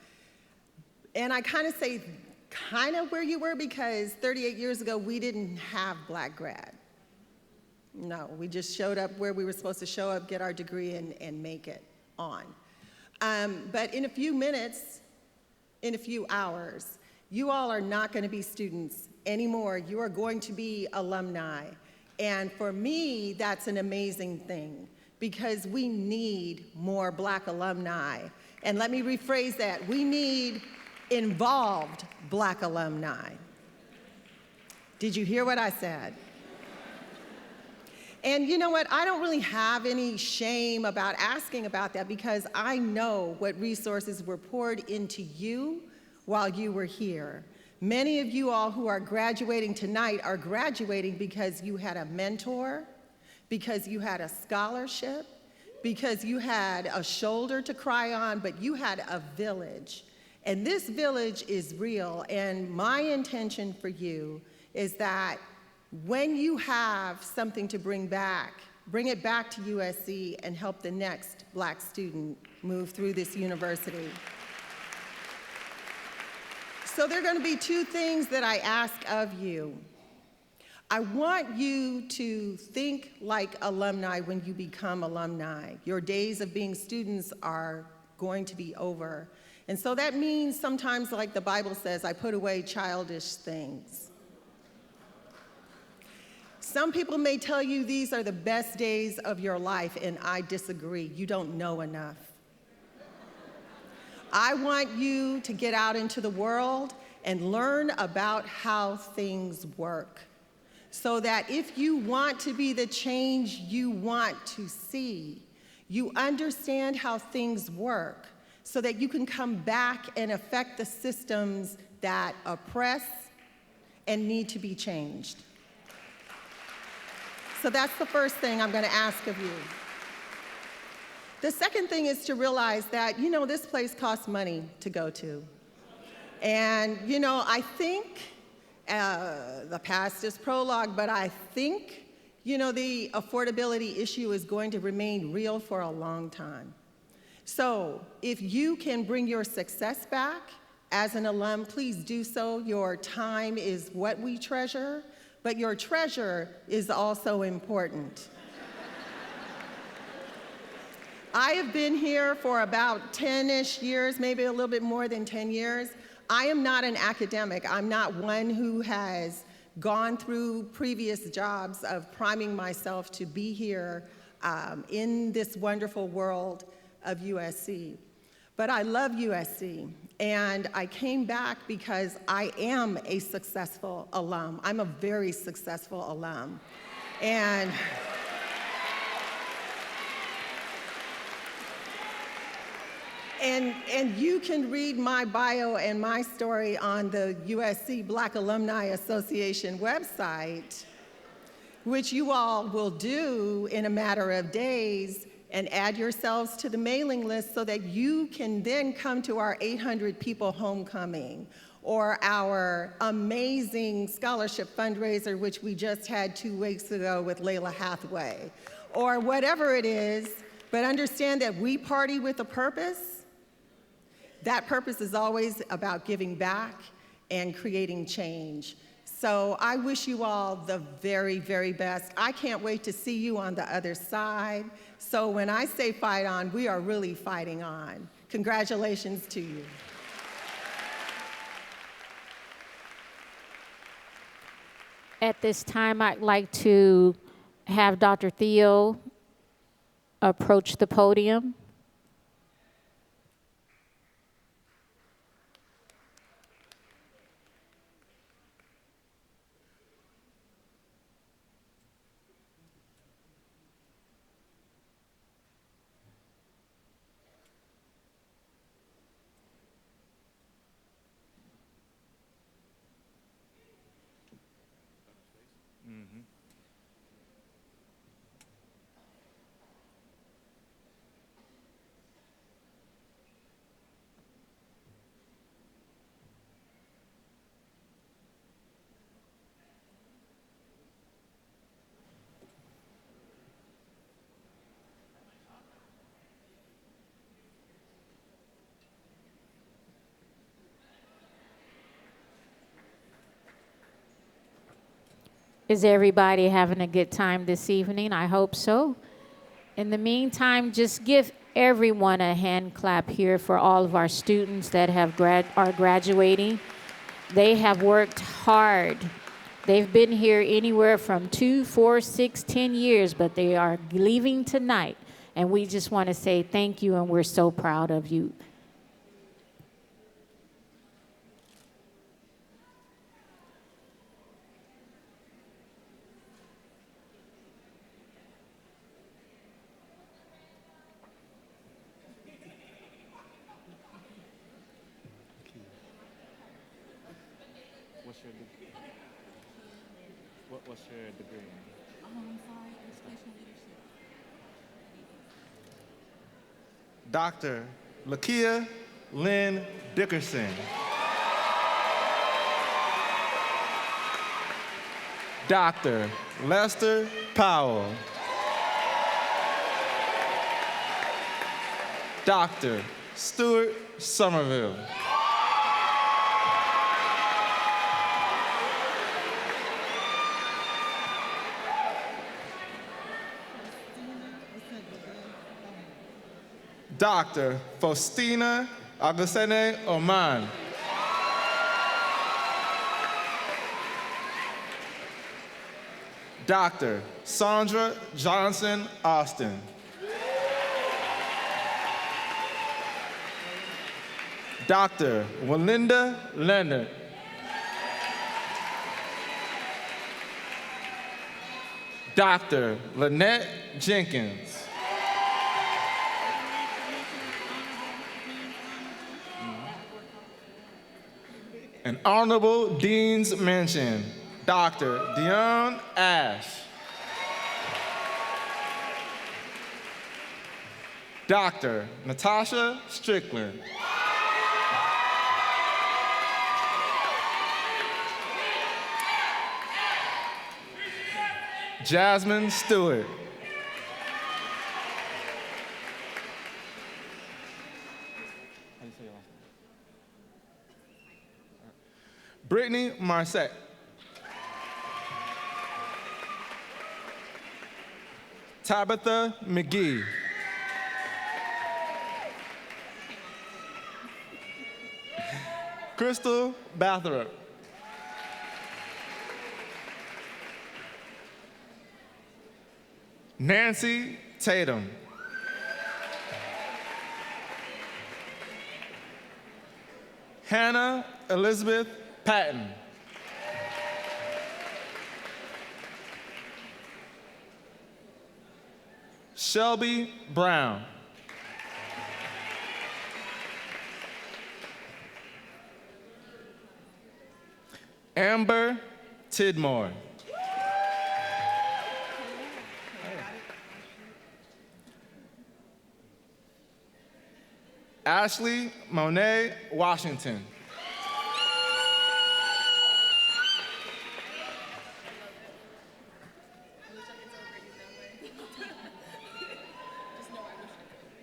And I kind of say kind of where you were because 38 years ago, we didn't have Black Grad. No, we just showed up where we were supposed to show up, get our degree, and make it on. But in a few minutes, in a few hours, you all are not going to be students anymore. You are going to be alumni. And for me, that's an amazing thing because we need more Black alumni. And let me rephrase that. We need involved Black alumni. Did you hear what I said? And you know what? I don't really have any shame about asking about that because I know what resources were poured into you while you were here. Many of you all who are graduating tonight are graduating because you had a mentor, because you had a scholarship, because you had a shoulder to cry on, but you had a village. And this village is real, and my intention for you is that when you have something to bring it back to USC and help the next Black student move through this university. So there are going to be two things that I ask of you. I want you to think like alumni when you become alumni. Your days of being students are going to be over. And so that means sometimes, like the Bible says, I put away childish things. Some people may tell you these are the best days of your life, and I disagree. You don't know enough. I want you to get out into the world and learn about how things work. so that if you want to be the change you want to see, you understand how things work so that you can come back and affect the systems that oppress and need to be changed. So that's the first thing I'm going to ask of you. The second thing is to realize that, this place costs money to go to. And, I think the past is prologue, but I think, the affordability issue is going to remain real for a long time. So if you can bring your success back as an alum, please do so. Your time is what we treasure, but your treasure is also important. I have been here for about 10-ish years, maybe a little bit more than 10 years. I am not an academic. I'm not one who has gone through previous jobs of priming myself to be here in this wonderful world of USC. But I love USC, and I came back because I am a successful alum. I'm a very successful alum. And you can read my bio and my story on the USC Black Alumni Association website, which you all will do in a matter of days, and add yourselves to the mailing list so that you can then come to our 800 people homecoming, or our amazing scholarship fundraiser, which we just had 2 weeks ago with Layla Hathaway, or whatever it is. But understand that we party with a purpose. That purpose is always about giving back and creating change. So I wish you all the very, very best. I can't wait to see you on the other side. So when I say fight on, we are really fighting on. Congratulations to you. At this time, I'd like to have Dr. Theo approach the podium. Is everybody having a good time this evening? I hope so. In the meantime, just give everyone a hand clap here for all of our students that are graduating. They have worked hard. They've been here anywhere from 2, 4, 6, 10 years, but they are leaving tonight. And we just want to say thank you, and we're so proud of you. What's your degree? I'm sorry, educational leadership. Dr. Lakia Lynn Dickerson. Dr. Lester Powell. Dr. Stuart Somerville. Dr. Faustina Agusene Oman. Dr. Sandra Johnson Austin. Dr. Walinda Leonard. Dr. Lynette Jenkins. An honorable dean's mention, Dr. Dion Ash. Dr. Natasha Strickland. Jasmine Stewart. Brittany Marset. Tabitha McGee. Crystal Bathrop. Nancy Tatum. Hannah Elizabeth Patton. Shelby Brown. Amber Tidmore. Ashley Monet Washington.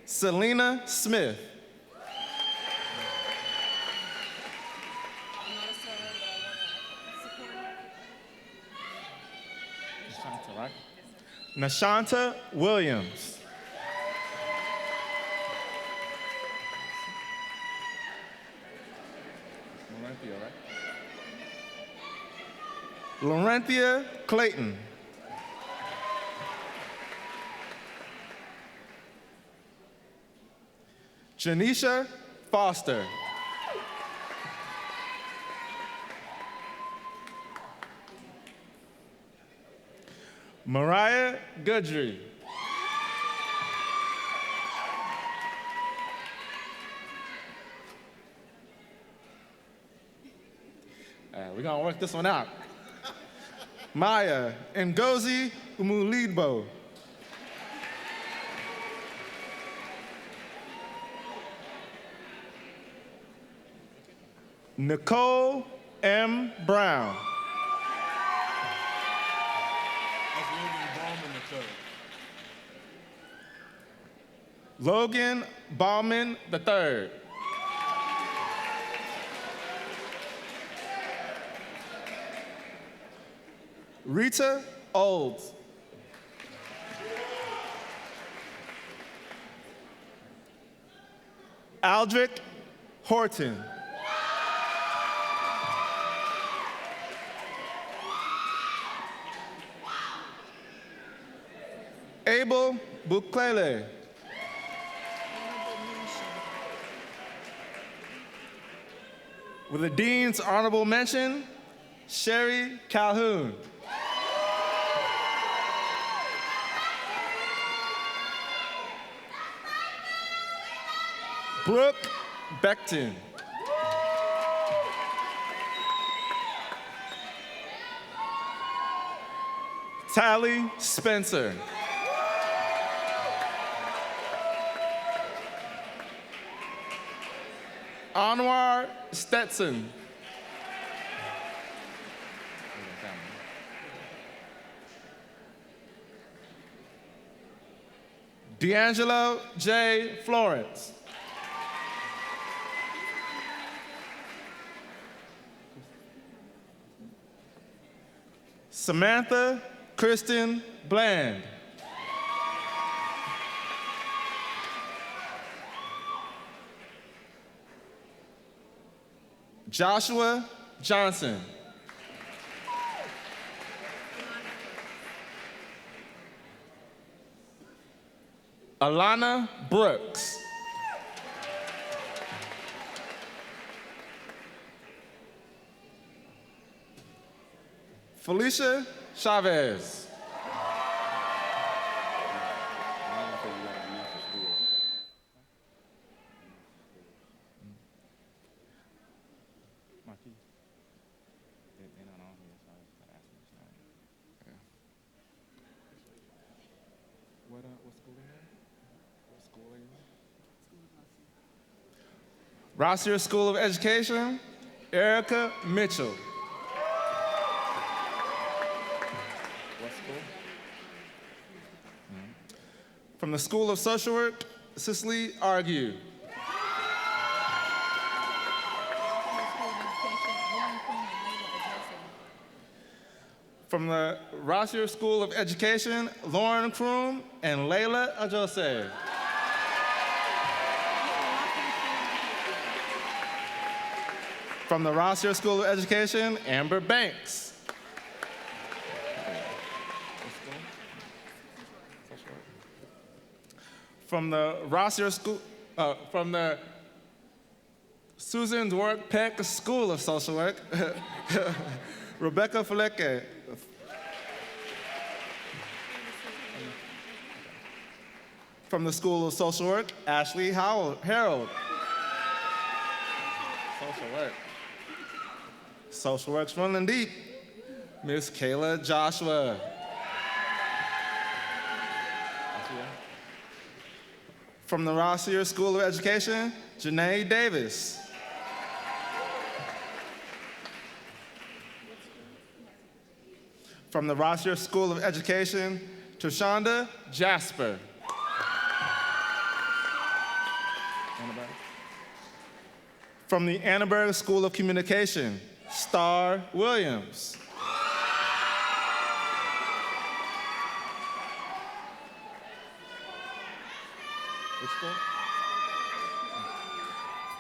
Selena Smith. Nashanta Williams. Laurentia Clayton. Janisha Foster. Mariah Goodry. We're going to work this one out. Maya Ngozi Umulidbo. Nicole M. Brown. Logan Bauman III. Rita Olds. Aldrich Horton. Abel Buklele. With the Dean's honorable mention, Sherry Calhoun. Brooke Beckton. Tally Spencer. Anwar Stetson. D'Angelo J. Florence. Samantha Kristen Bland. Joshua Johnson. Alana Brooks. Felicia Chavez. They're not on here, so I just gotta ask them this name. Okay. What school are you in? What school are you in? Rossier School of Education, Erica Mitchell. What school? From the School of Social Work, Cicely Argue. From the Rossier School of Education, Lauren Kroom and Layla Ajose. From the Rossier School of Education, Amber Banks. From the Rossier School, from the Susan Dwork Peck School of Social Work, Rebecca Faleke. From the School of Social Work, Ashley Harold. Social Work. Social Work's running deep. Miss Kayla Joshua. From the Rossier School of Education, Janae Davis. From the Rossier School of Education, Toshonda Jasper. From the Annenberg School of Communication, Star Williams. Which school?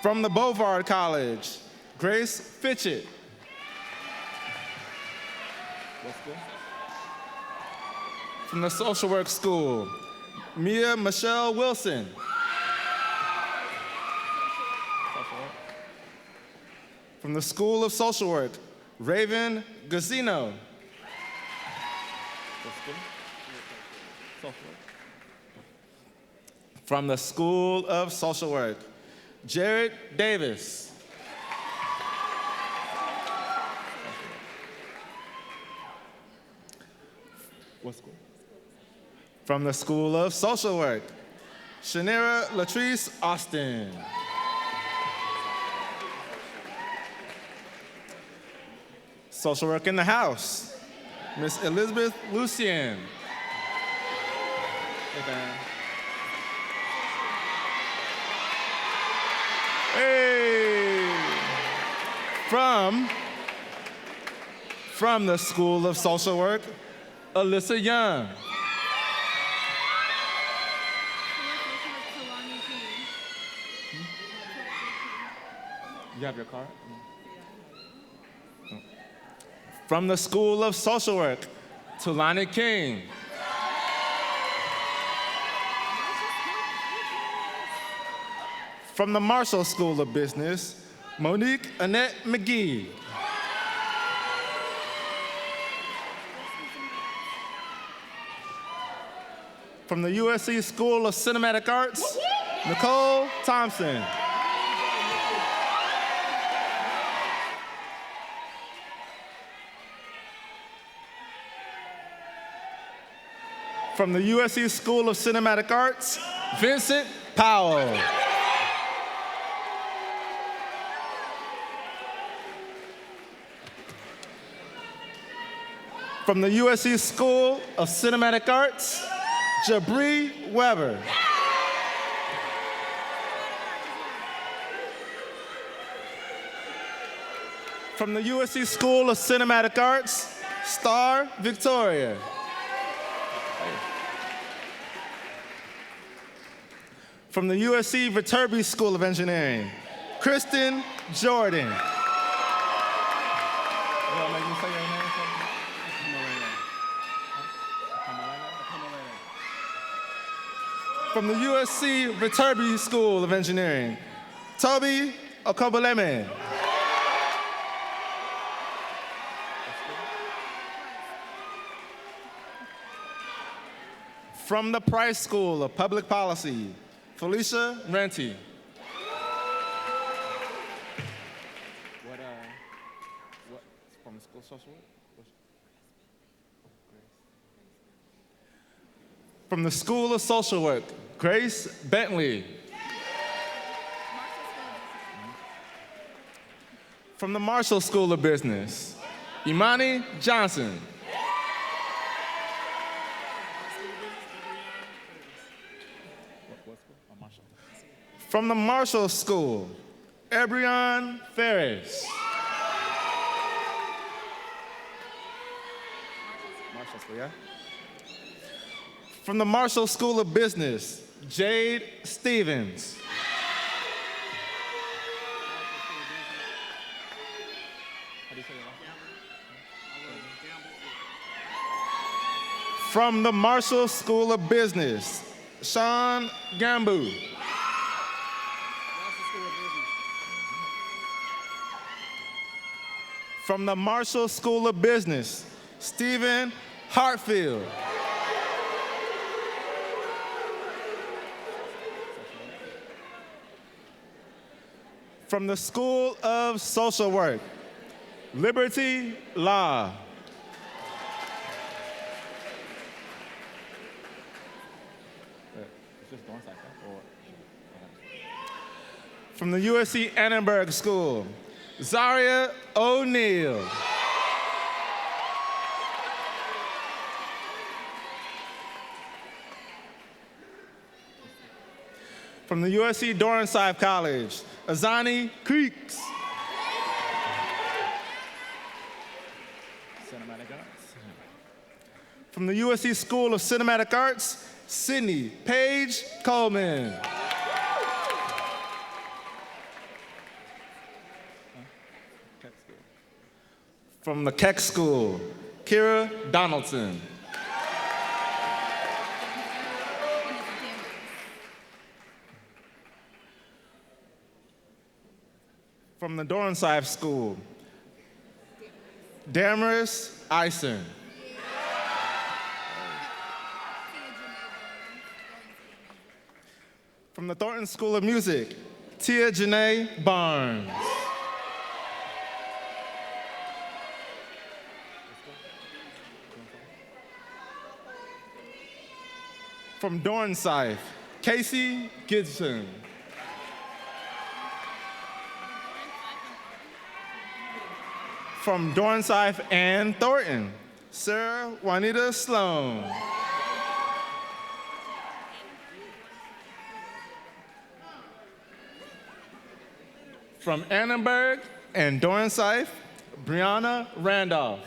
From the Bovard College, Grace Fitchett. What school? From the Social Work School, Mia Michelle Wilson. From the School of Social Work, Raven Gazzino. From the School of Social Work, Jared Davis. What school? From the School of Social Work, Shanira Latrice Austin. Social Work in the House, Miss Elizabeth Lucien. Hey! From the School of Social Work, Alyssa Young. You have your card? From the School of Social Work, Tulani King. From the Marshall School of Business, Monique Annette McGee. From the USC School of Cinematic Arts, Nicole Thompson. From the USC School of Cinematic Arts, Vincent Powell. From the USC School of Cinematic Arts, Jabri Weber. From the USC School of Cinematic Arts, Star Victoria. From the USC Viterbi School of Engineering, Kristen Jordan. From the USC Viterbi School of Engineering, Toby Okoboleme. From the Price School of Public Policy, Felicia Renty. From the School of Social Work? From the School of Social Work, Grace Bentley. From the Marshall School of Business, Imani Johnson. From the Marshall School, Ebrion Ferris. Marshall School, yeah? From the Marshall School of Business, Jade Stevens. From the Marshall School of Business, Sean Gambu. From the Marshall School of Business, Stephen Hartfield. From the School of Social Work, Liberty Law. From the USC Annenberg School, Zaria O'Neill. From the USC Dornsife College, Azani Creeks. Cinematic Arts. From the USC School of Cinematic Arts, Sydney Paige Coleman. From the Keck School, Kira Donaldson. From the Dornsife School, Damaris Eisen. From the Thornton School of Music, Tia Janae Barnes. From Dornsife, Casey Gibson. From Dornsife and Thornton, Sarah Juanita Sloan. From Annenberg and Dornsife, Brianna Randolph.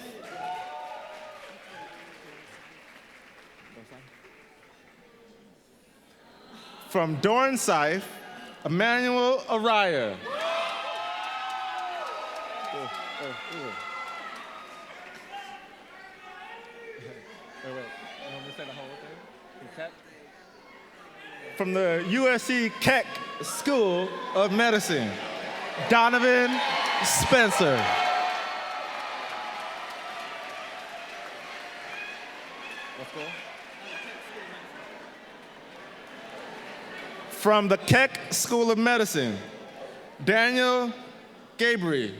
From Dornsife, Emmanuel Araya. From the USC Keck School of Medicine, Donovan Spencer. From the Keck School of Medicine, Daniel Gabriel.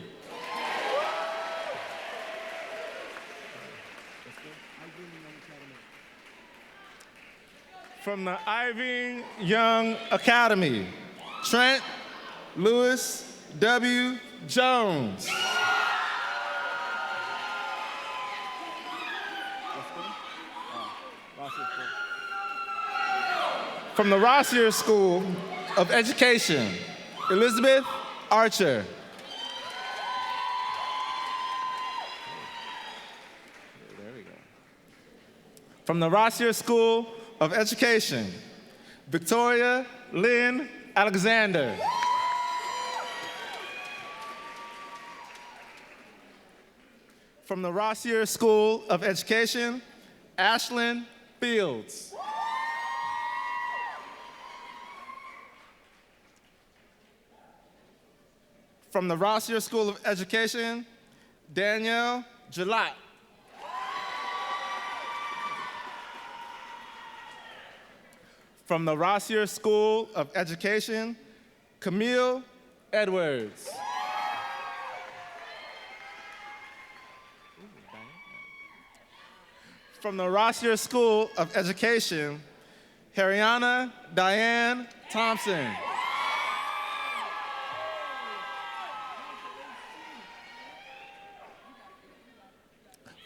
From the Irving Young Academy, Trent Lewis W. Jones. From the Rossier School of Education, Elizabeth Archer. There we go. From the Rossier School of Education, Victoria Lynn Alexander. From the Rossier School of Education, Ashlyn Fields. From the Rossier School of Education, Danielle Gelat. From the Rossier School of Education, Camille Edwards. From the Rossier School of Education, Hariana Diane Thompson.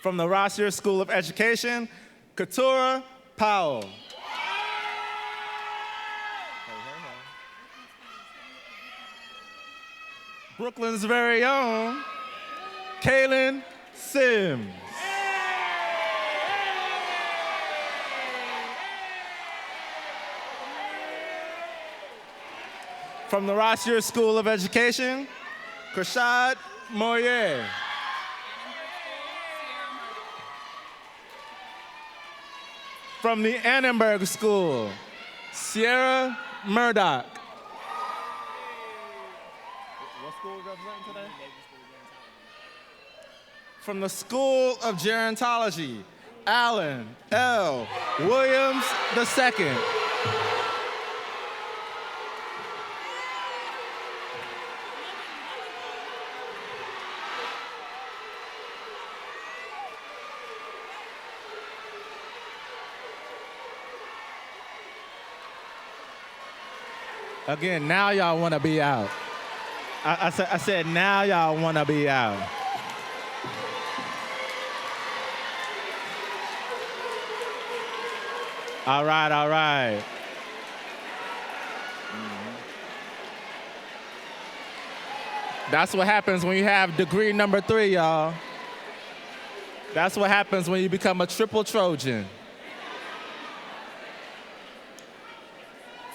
From the Rossier School of Education, Katura Powell. Brooklyn's very own, Kaylin Sims. From the Rossier School of Education, Krashad Moyer. From the Annenberg School, Sierra Murdoch. What school is representing today? From the School of Gerontology, Alan L. Williams II. Again, now y'all want to be out. I said now y'all want to be out. All right, all right. That's what happens when you have degree number 3, y'all. That's what happens when you become a triple Trojan.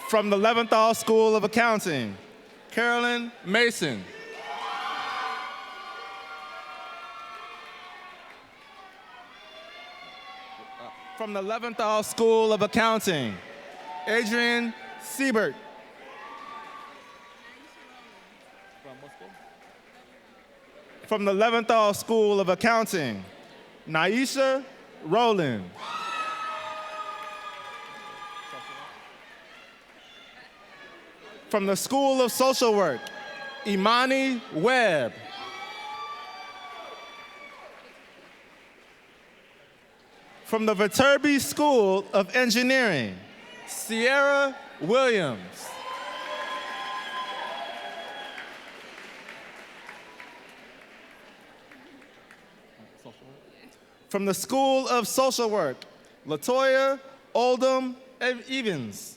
From the Leventhal School of Accounting, Carolyn Mason. From the Leventhal School of Accounting, Adrian Siebert. From the Leventhal School of Accounting, Naisha Rowland. From the School of Social Work, Imani Webb. From the Viterbi School of Engineering, Sierra Williams. From the School of Social Work, Latoya Oldham Evans.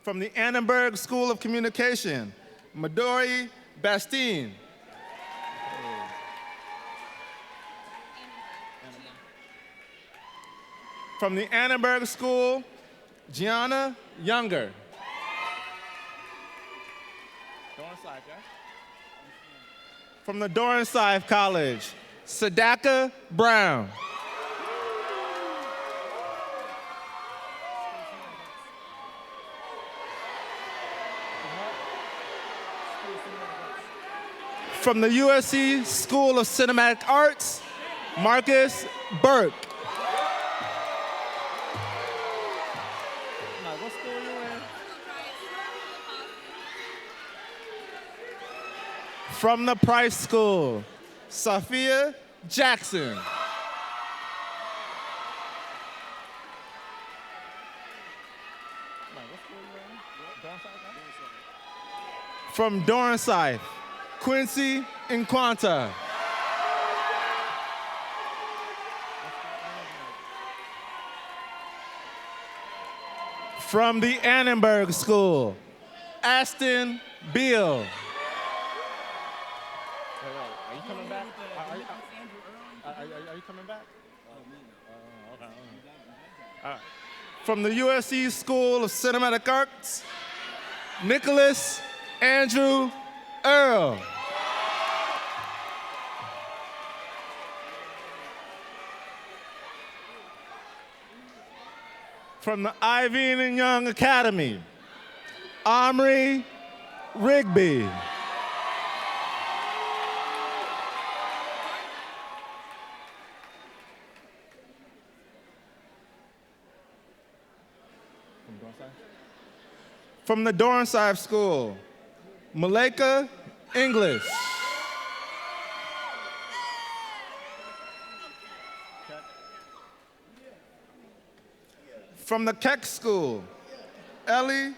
From the Annenberg School of Communication, Midori Bastine. From the Annenberg School, Gianna Younger. From the Dornsife College, Sadaka Brown. From the USC School of Cinematic Arts, Marcus Burke. What school are you in? From the Price School, Sophia Jackson. From Dornsife, Quincy Inquanta. From the Annenberg School, Aston Beal. Are you coming back? Are you coming back? Okay. All right. From the USC School of Cinematic Arts, Nicholas Andrew Earl. From the Ivy and Young Academy, Omri Rigby. From the Dornsife School, Malika English. From the Keck School, Ellie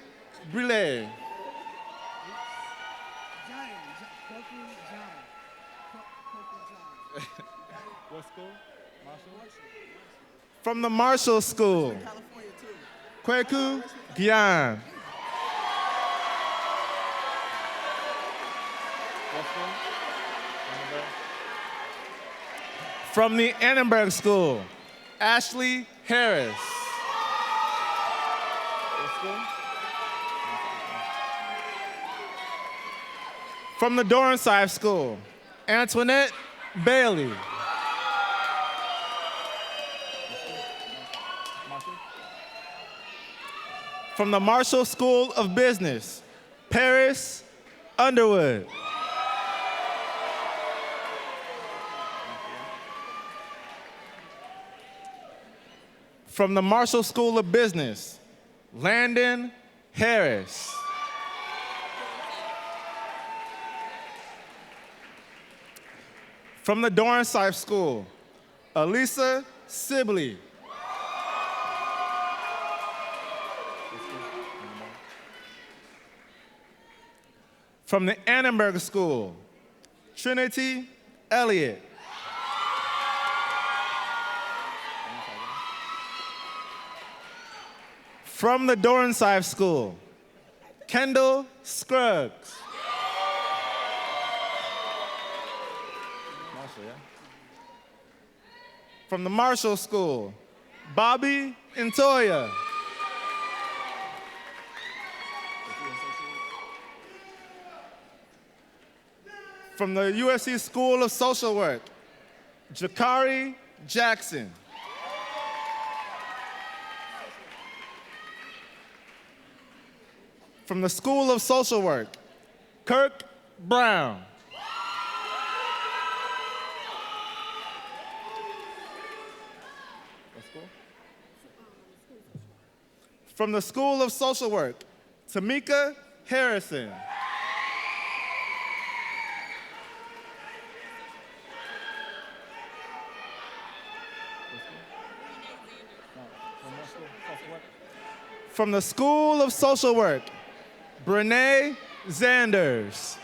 Brule. What school? Marshall? From the Marshall School, Kweku Gian. What school? From the Annenberg School, Ashley Harris. What school? From the Dornside School, Antoinette Bailey. From the Marshall School of Business, Paris Underwood. From the Marshall School of Business, Landon Harris. From the Dornside School, Elisa Sibley. From the Annenberg School, Trinity Elliott. From the Dornside School, Kendall Scruggs. Marshall, yeah? From the Marshall School, Bobby and Toya. From the USC School of Social Work, Jakari Jackson. From the School of Social Work, Kirk Brown. What school? From the School of Social Work, Tamika Harrison. From the School of Social Work, Brene Zanders.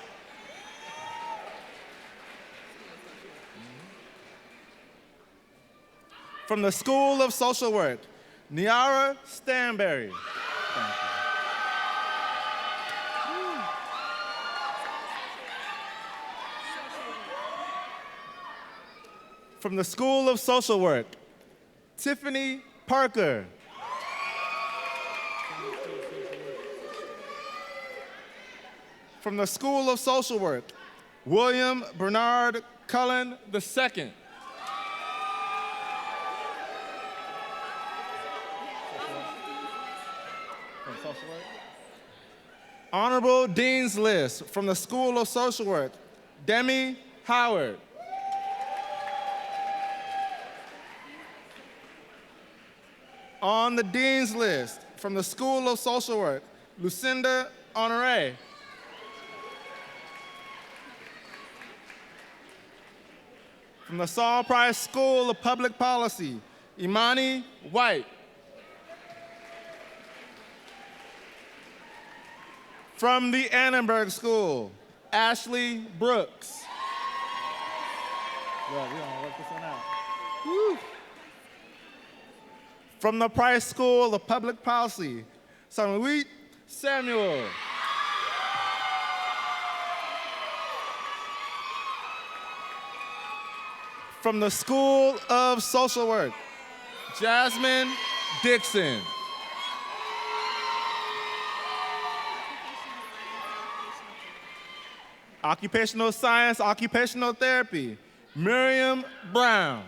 From the School of Social Work, Niara Stanberry. From the School of Social Work, Tiffany Parker. From the School of Social Work, William Bernard Cullen II. Honorable Dean's List from the School of Social Work, Demi Howard. On the Dean's List from the School of Social Work, Lucinda Honore. From the Saul Price School of Public Policy, Imani White. From the Annenberg School, Ashley Brooks. Yeah, we're gonna work this one out. Woo. From the Price School of Public Policy, Samuel Samuel. From the School of Social Work, Jasmine Dixon. Occupational Science, Occupational Therapy, Miriam Brown.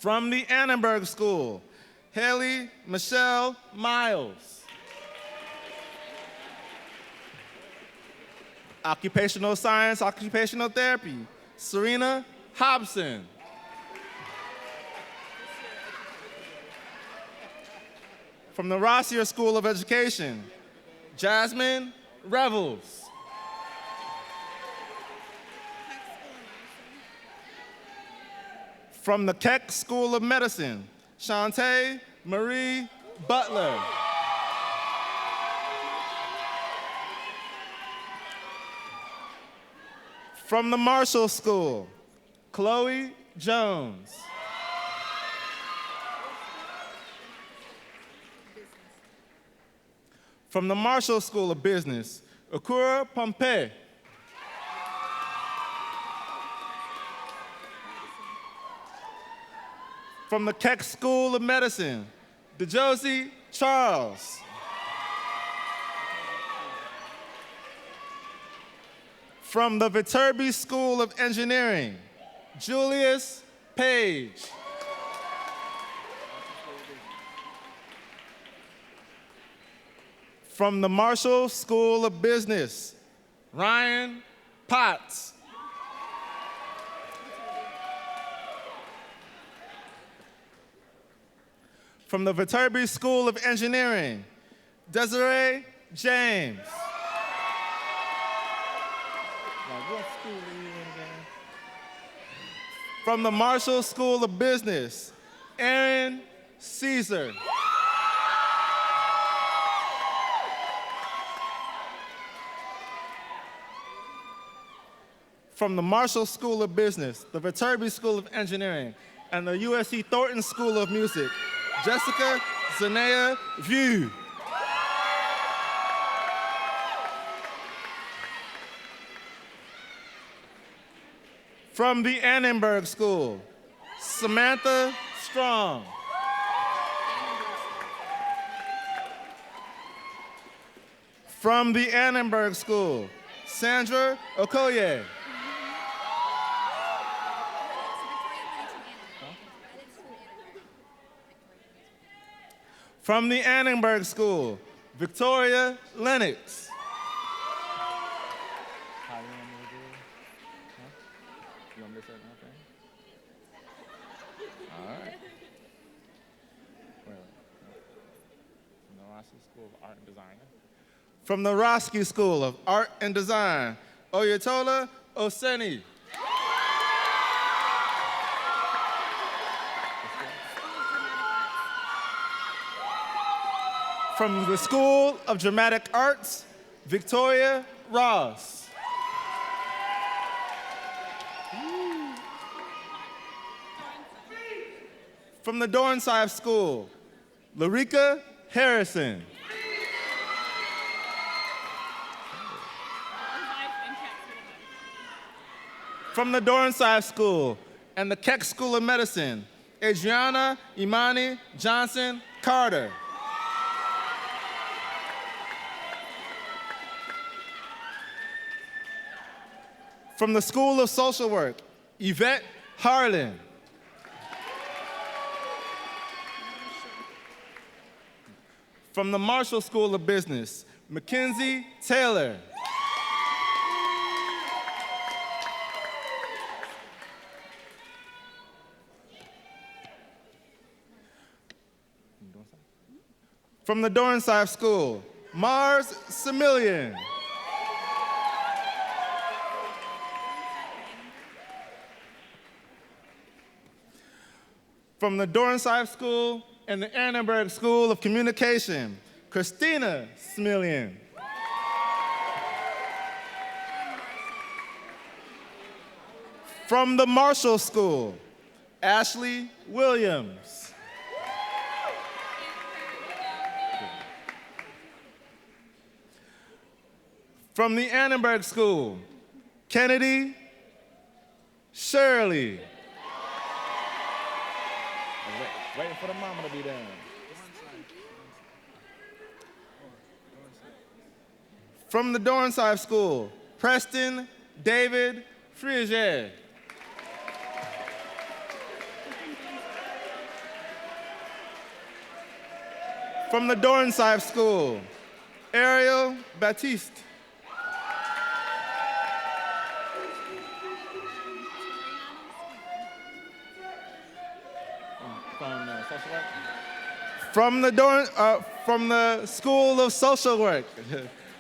From the Annenberg School, Haley Michelle Miles. Occupational Science, Occupational Therapy, Serena Hobson. From the Rossier School of Education, Jasmine Revels. From the Keck School of Medicine, Shantae Marie Butler. From the Marshall School, Chloe Jones. From the Marshall School of Business, Akura Pompey. From the Keck School of Medicine, DeJosie Charles. From the Viterbi School of Engineering, Julius Page. From the Marshall School of Business, Ryan Potts. From the Viterbi School of Engineering, Desiree James. From the Marshall School of Business, Aaron Caesar. From the Marshall School of Business, the Viterbi School of Engineering, and the USC Thornton School of Music, Jessica Zanea View. From the Annenberg School, Samantha Strong. From the Annenberg School, Sandra Okoye. From the Annenberg School, Victoria Lennox. How you want me to do it? Huh? You want me to say nothing? All right. From the Roski School of Art and Design. From the Roski School of Art and Design, Oyetola Oseni. From the School of Dramatic Arts, Victoria Ross. From the Dornsife School, Larika Harrison. From the Dornsife School and the Keck School of Medicine, Adriana Imani Johnson Carter. From the School of Social Work, Yvette Harlan. From the Marshall School of Business, Mackenzie Taylor. From the Dornsife School, Mars Similian. From the Dornsife School and the Annenberg School of Communication, Christina Smillian. From the Marshall School, Ashley Williams. From the Annenberg School, Kennedy Shirley. Waiting for the mama to be down. From the Dornsife School, Preston David Frigier. From the Dornsife School, Ariel Baptiste. From the School of Social Work,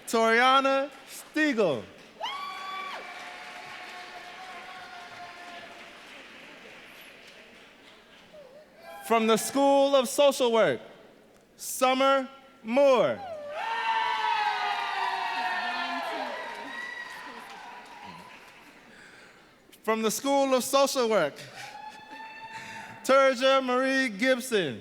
Toriana Stiegel. From the School of Social Work, Summer Moore. From the School of Social Work, Turja Marie Gibson.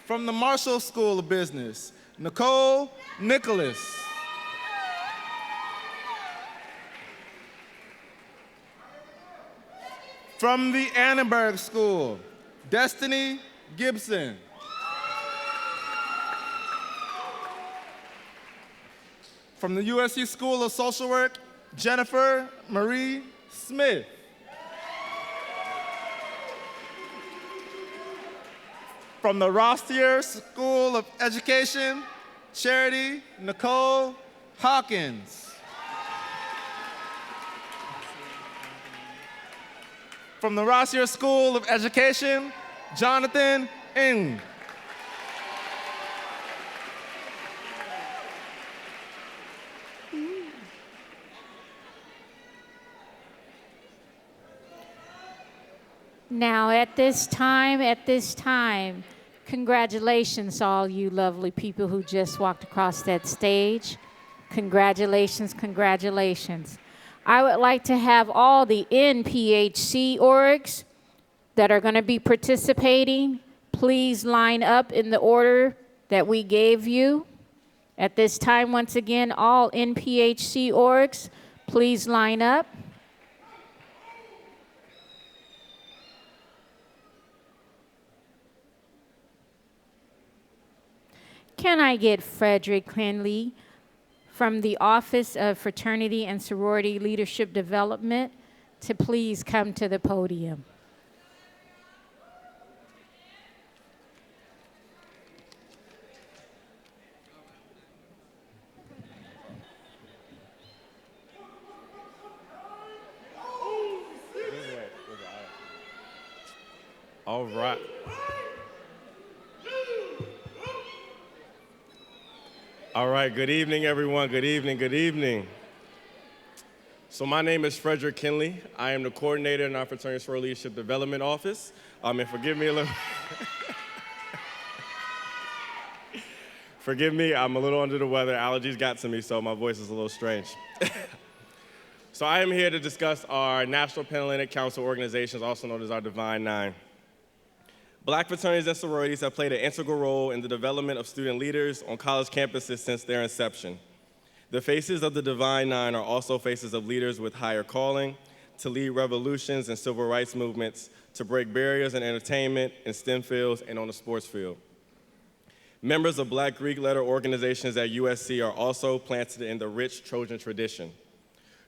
From the Marshall School of Business, Nicole Nicholas. From the Annenberg School, Destiny Gibson. From the USC School of Social Work, Jennifer Marie Smith. From the Rostier School of Education, Charity Nicole Hawkins. From the Rossier School of Education, Jonathan Ng. Now, at this time, congratulations, all you lovely people who just walked across that stage. Congratulations, congratulations. I would like to have all the NPHC orgs that are going to be participating, please line up in the order that we gave you. At this time, once again, all NPHC orgs, please line up. Can I get Frederick Clinley from the Office of Fraternity and Sorority Leadership Development to please come to the podium? All right. All right, good evening, everyone. Good evening, good evening. So my name is Frederick Kinley. I am the coordinator in our Fraternity Sorority Leadership Development Office. And forgive me a little. Forgive me, I'm a little under the weather. Allergies got to me, so my voice is a little strange. So I am here to discuss our National Panhellenic Council organizations, also known as our Divine Nine. Black fraternities and sororities have played an integral role in the development of student leaders on college campuses since their inception. The faces of the Divine Nine are also faces of leaders with higher calling, to lead revolutions and civil rights movements, to break barriers in entertainment, in STEM fields, and on the sports field. Members of Black Greek letter organizations at USC are also planted in the rich Trojan tradition.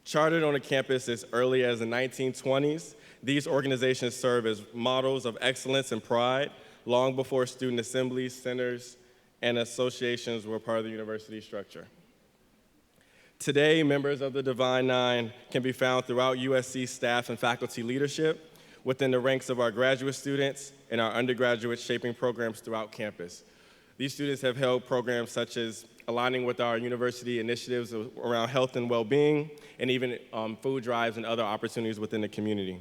Chartered on a campus as early as the 1920s, these organizations serve as models of excellence and pride long before student assemblies, centers, and associations were part of the university structure. Today, members of the Divine Nine can be found throughout USC staff and faculty leadership, within the ranks of our graduate students and our undergraduate shaping programs throughout campus. These students have held programs such as aligning with our university initiatives around health and well-being, and even food drives and other opportunities within the community.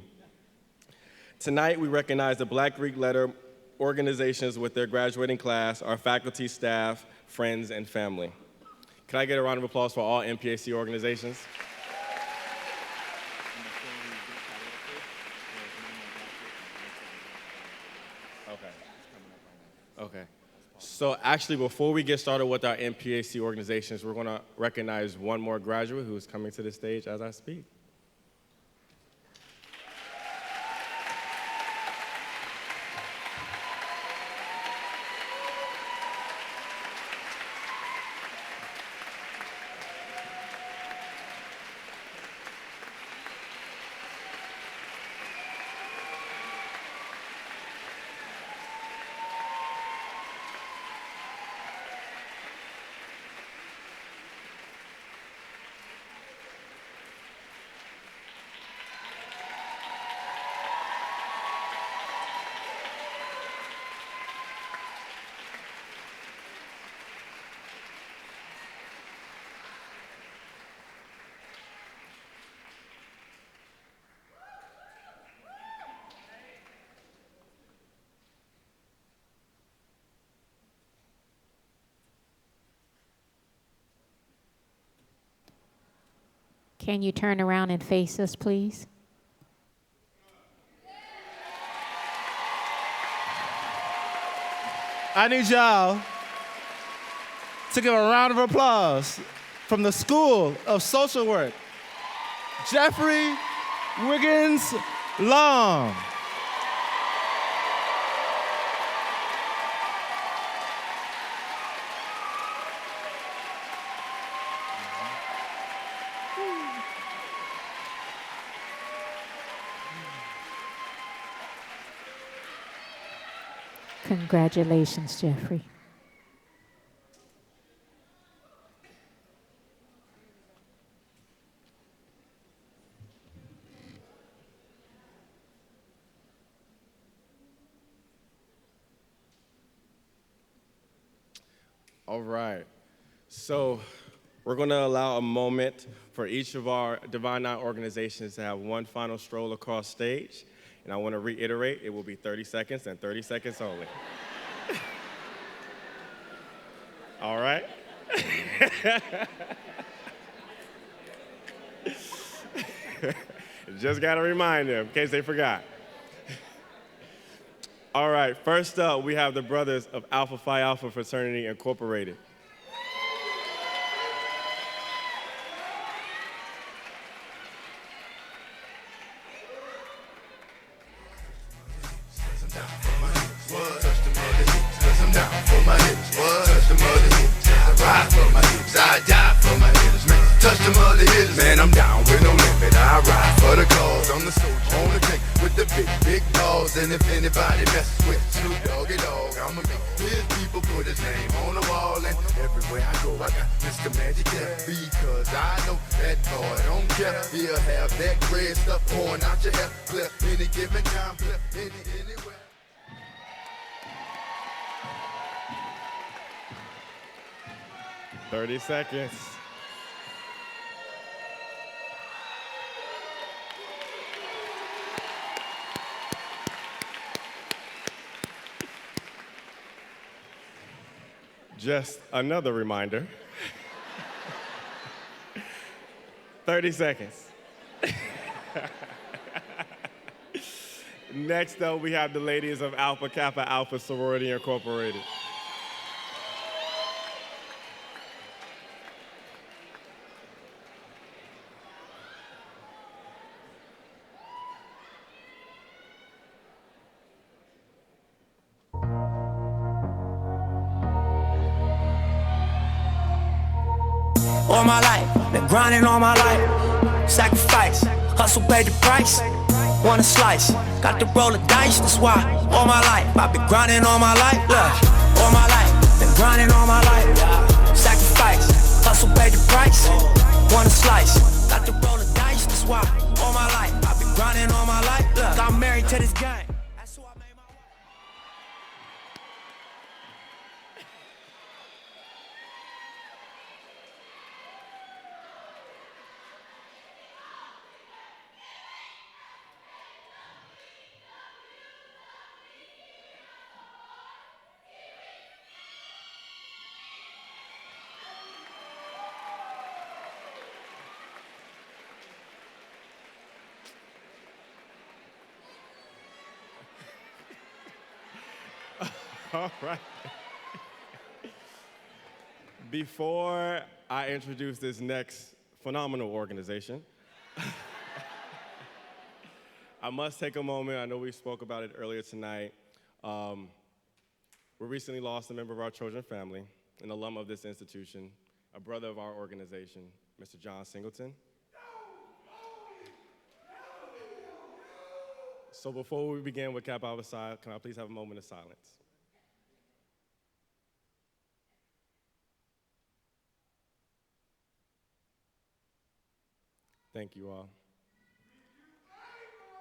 Tonight, we recognize the Black Greek letter organizations with their graduating class, our faculty, staff, friends, and family. Can I get a round of applause for all NPAC organizations? Okay. So actually, before we get started with our NPAC organizations, we're gonna recognize one more graduate who is coming to the stage as I speak. Can you turn around and face us, please? I need y'all to give a round of applause from the School of Social Work, Jeffrey Wiggins Long. Congratulations, Jeffrey. All right. So we're going to allow a moment for each of our Divine Nine organizations to have one final stroll across stage. And I want to reiterate, it will be 30 seconds and 30 seconds only. All right? Just got to remind them in case they forgot. All right, first up, we have the brothers of Alpha Phi Alpha Fraternity Incorporated. Man, I'm down with no limit. I ride for the cause. I'm the soldier on the tank with the big balls. And if anybody messes with Snoop Doggy Dogg, I'ma make his people put his name on the wall. And everywhere I go, I got Mr. Magic there. Because I know that boy don't care. He'll have that red stuff pouring out your hair. Clear any given time, clear anywhere. "30 seconds. Just another reminder. 30 seconds. Next up, we have the ladies of Alpha Kappa Alpha Sorority Incorporated. All my life, been grinding all my life. Sacrifice, hustle paid the price. Want a slice, got to roll the dice, that's why. All my life, I've been grinding all my life. Look, all my life, been grinding all my life. Sacrifice, hustle paid the price. Want a slice, got to roll the dice, that's why. All my life, I've been grinding all my life. Look, I'm married to this game. That's who I made my wife. All right. Before I introduce this next phenomenal organization, I must take a moment. I know we spoke about it earlier tonight. We recently lost a member of our chosen family, an alum of this institution, a brother of our organization, Mr. John Singleton. So before we begin with Kappa Alpha Psi, can I please have a moment of silence? Thank you all.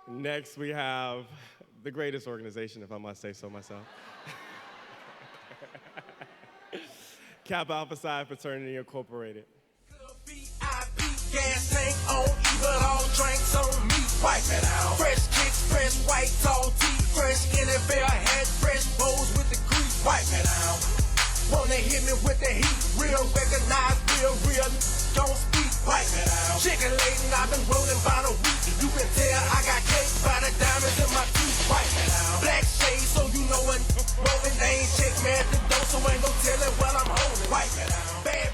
Next, we have the greatest organization, if I must say so myself. Kappa Alpha Psi Fraternity Incorporated. VIP, gas tank on E, but all drinks on me. Wipe it out. Fresh kicks, fresh white tall tee, fresh NFL hat, fresh bows with the grease. Wipe it out. Wanna hit me with the heat, real recognize, real, don't speak. Wipe it out. Chicken lady I've been rolling by the week. You can tell I got cake by the diamonds in my teeth. White, black shades, so you know when rolling. They ain't check me at the door, so ain't no telling while I'm holding. White, bad.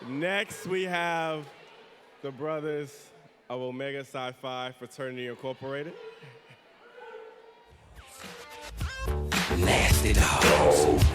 Next, we have the brothers of Omega Psi Phi Fraternity Incorporated. Nasty dogs.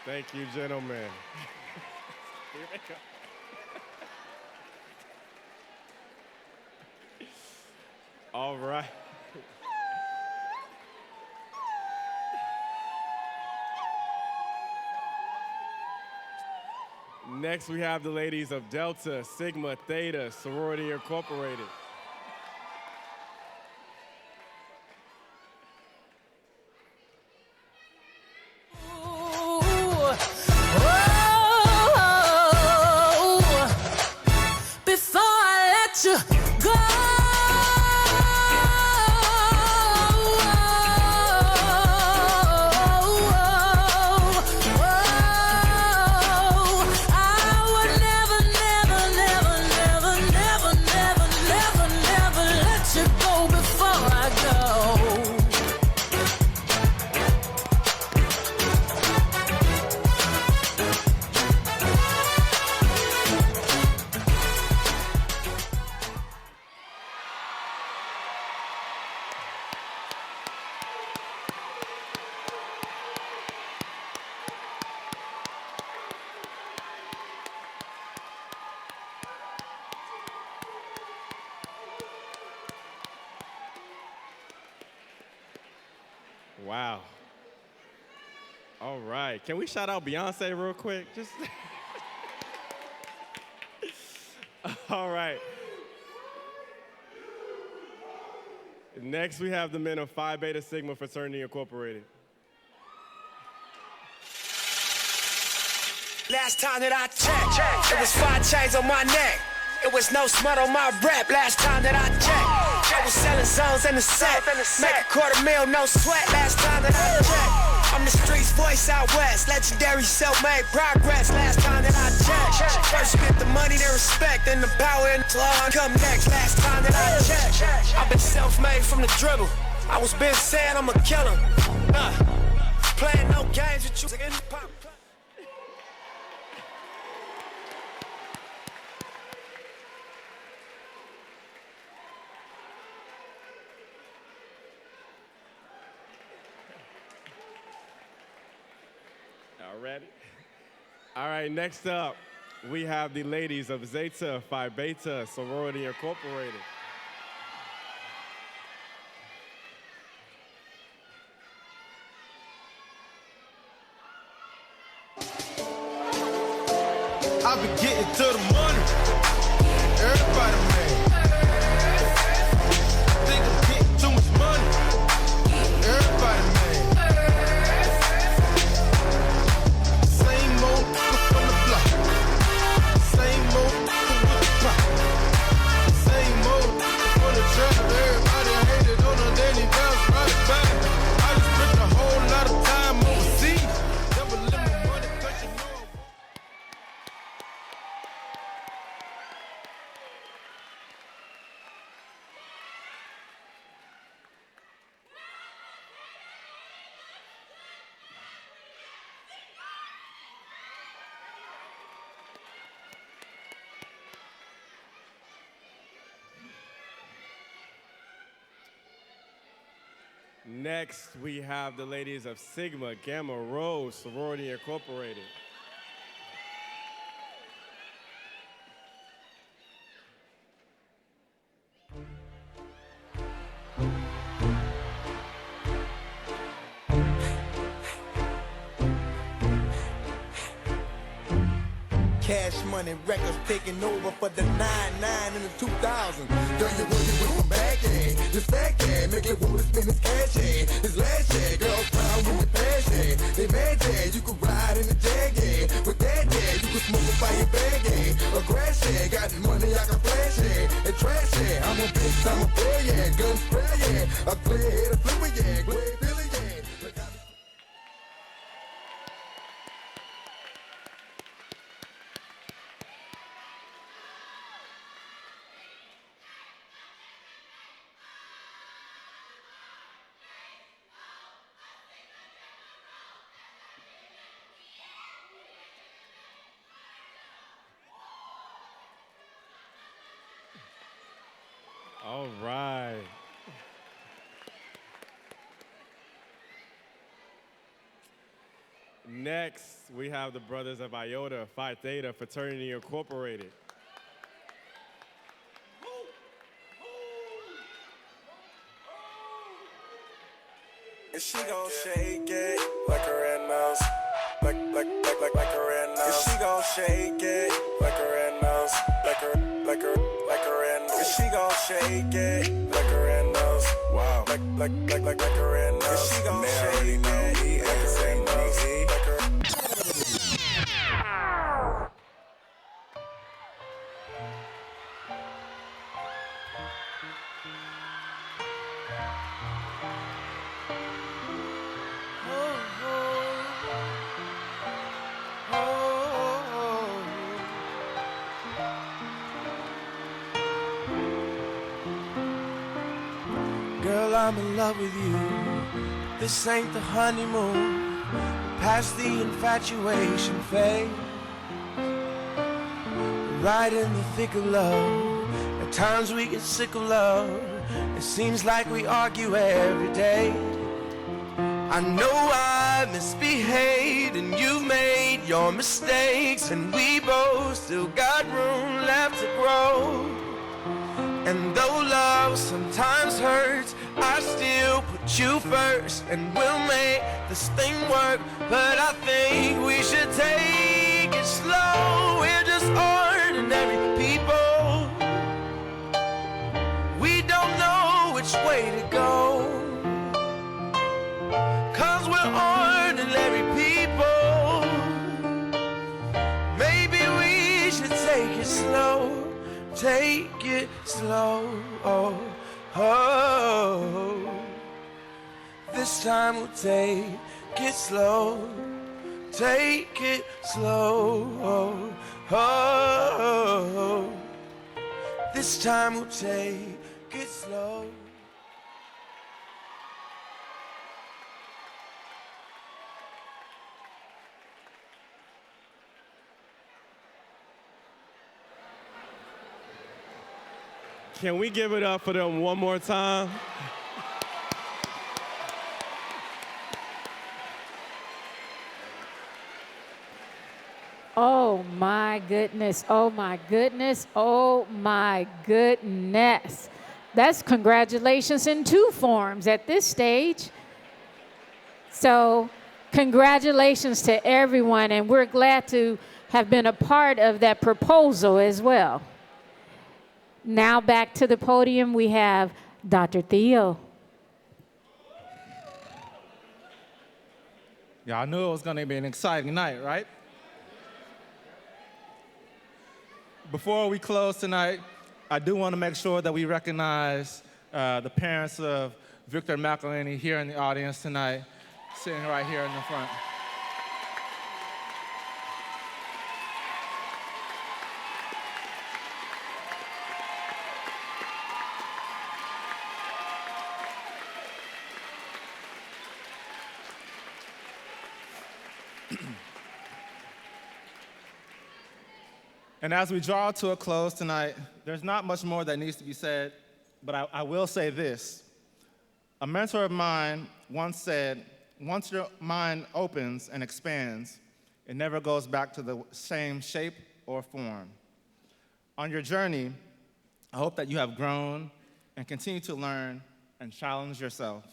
Thank you, gentlemen. All right. Next, we have the ladies of Delta Sigma Theta Sorority Incorporated. Before I let you go, I would never, never, never, never, never, never, never, never let you go before I go. Wow. All right. Can we shout out Beyonce real quick? Just. All right. Next, we have the men of Phi Beta Sigma Fraternity Incorporated. Last time that I checked, it was 5 chains on my neck. It was no smut on my rep. Last time that I checked, I was selling zones in the set. Make $250,000, no sweat. Last time that I checked, I'm the streets voice out west. Legendary self-made progress. Last time that I checked, first get the money, then respect, then the power and the law come next. Last time that I checked, I've been self-made from the dribble. I was been saying I'm a killer. Playing no games with you. Ready? All right, next up, we have the ladies of Zeta Phi Beta Sorority Incorporated. I be getting to the money. Everybody mad. Think I'm getting too much money. Everybody mad. Same old from the block. Same old with the pop. Same old for the trap. Everybody hated on her, then he bounced right back. I just spent a whole lot of time overseas. Never let my money touch your nose. Next, we have the ladies of Sigma Gamma Rho Sorority Incorporated. Cash Money Records taking over for the 99 in the 2000s. Girl, you working with some bag, yeah. This fat yeah. Make it wanna spend his cash, yeah. His last, yeah. Girls proud when you pass, yeah. They mad, yeah. You can ride in the Jag, yeah. With that, yeah. You can smoke a fire bag, yeah. A grass, yeah. Got this money I can flash, yeah. And trash, yeah. I'm a big time player, yeah. Gun spray, yeah. A clear head of fluid, yeah. Grey Billy, yeah. Look how All right. Next, we have the brothers of Iota Phi Theta Fraternity Incorporated. And she gon' shake it like a red nose, like a red nose. And she gon' shake it like a red nose, like a red nose. And she gon' shake it like a red nose, wow, like a red nose. And she gon' shake it like a red nose, like a. Girl, I'm in love with you. This ain't the honeymoon. Past the infatuation phase. Right in the thick of love. At times we get sick of love. It seems like we argue every day. I know I misbehaved and you made your mistakes, and we both still got room left to grow. And though love sometimes hurts, I still put you first, and we'll make this thing work. But I think we should take it slow. We're just ordinary people. We don't know which way to go, 'cause we're ordinary people. Maybe we should take it slow. Take it slow, oh, oh. This time we'll take it slow. Take it slow, oh, oh. This time we'll take it slow. Can we give it up for them one more time? Oh my goodness, oh my goodness, oh my goodness. That's congratulations in two forms at this stage. So congratulations to everyone, and we're glad to have been a part of that proposal as well. Now back to the podium, we have Dr. Theo. Y'all knew it was going to be an exciting night, right? Before we close tonight, I do want to make sure that we recognize the parents of Victor McElhaney here in the audience tonight, sitting right here in the front. And as we draw to a close tonight, there's not much more that needs to be said, but I will say this. A mentor of mine once said, once your mind opens and expands, it never goes back to the same shape or form. On your journey, I hope that you have grown and continue to learn and challenge yourself.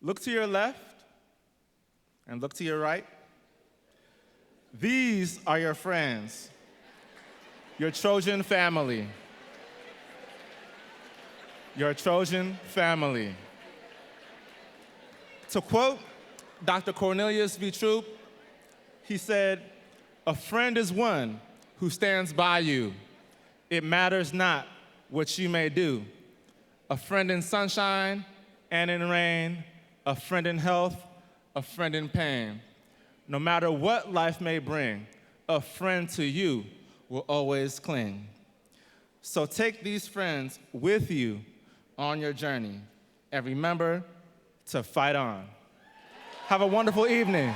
Look to your left and look to your right. These are your friends, your Trojan family. Your Trojan family. To quote Dr. Cornelius V. Troop, he said, "A friend is one who stands by you. It matters not what you may do. A friend in sunshine and in rain, a friend in health, a friend in pain. No matter what life may bring, a friend to you will always cling." So take these friends with you on your journey and remember to fight on. Have a wonderful evening.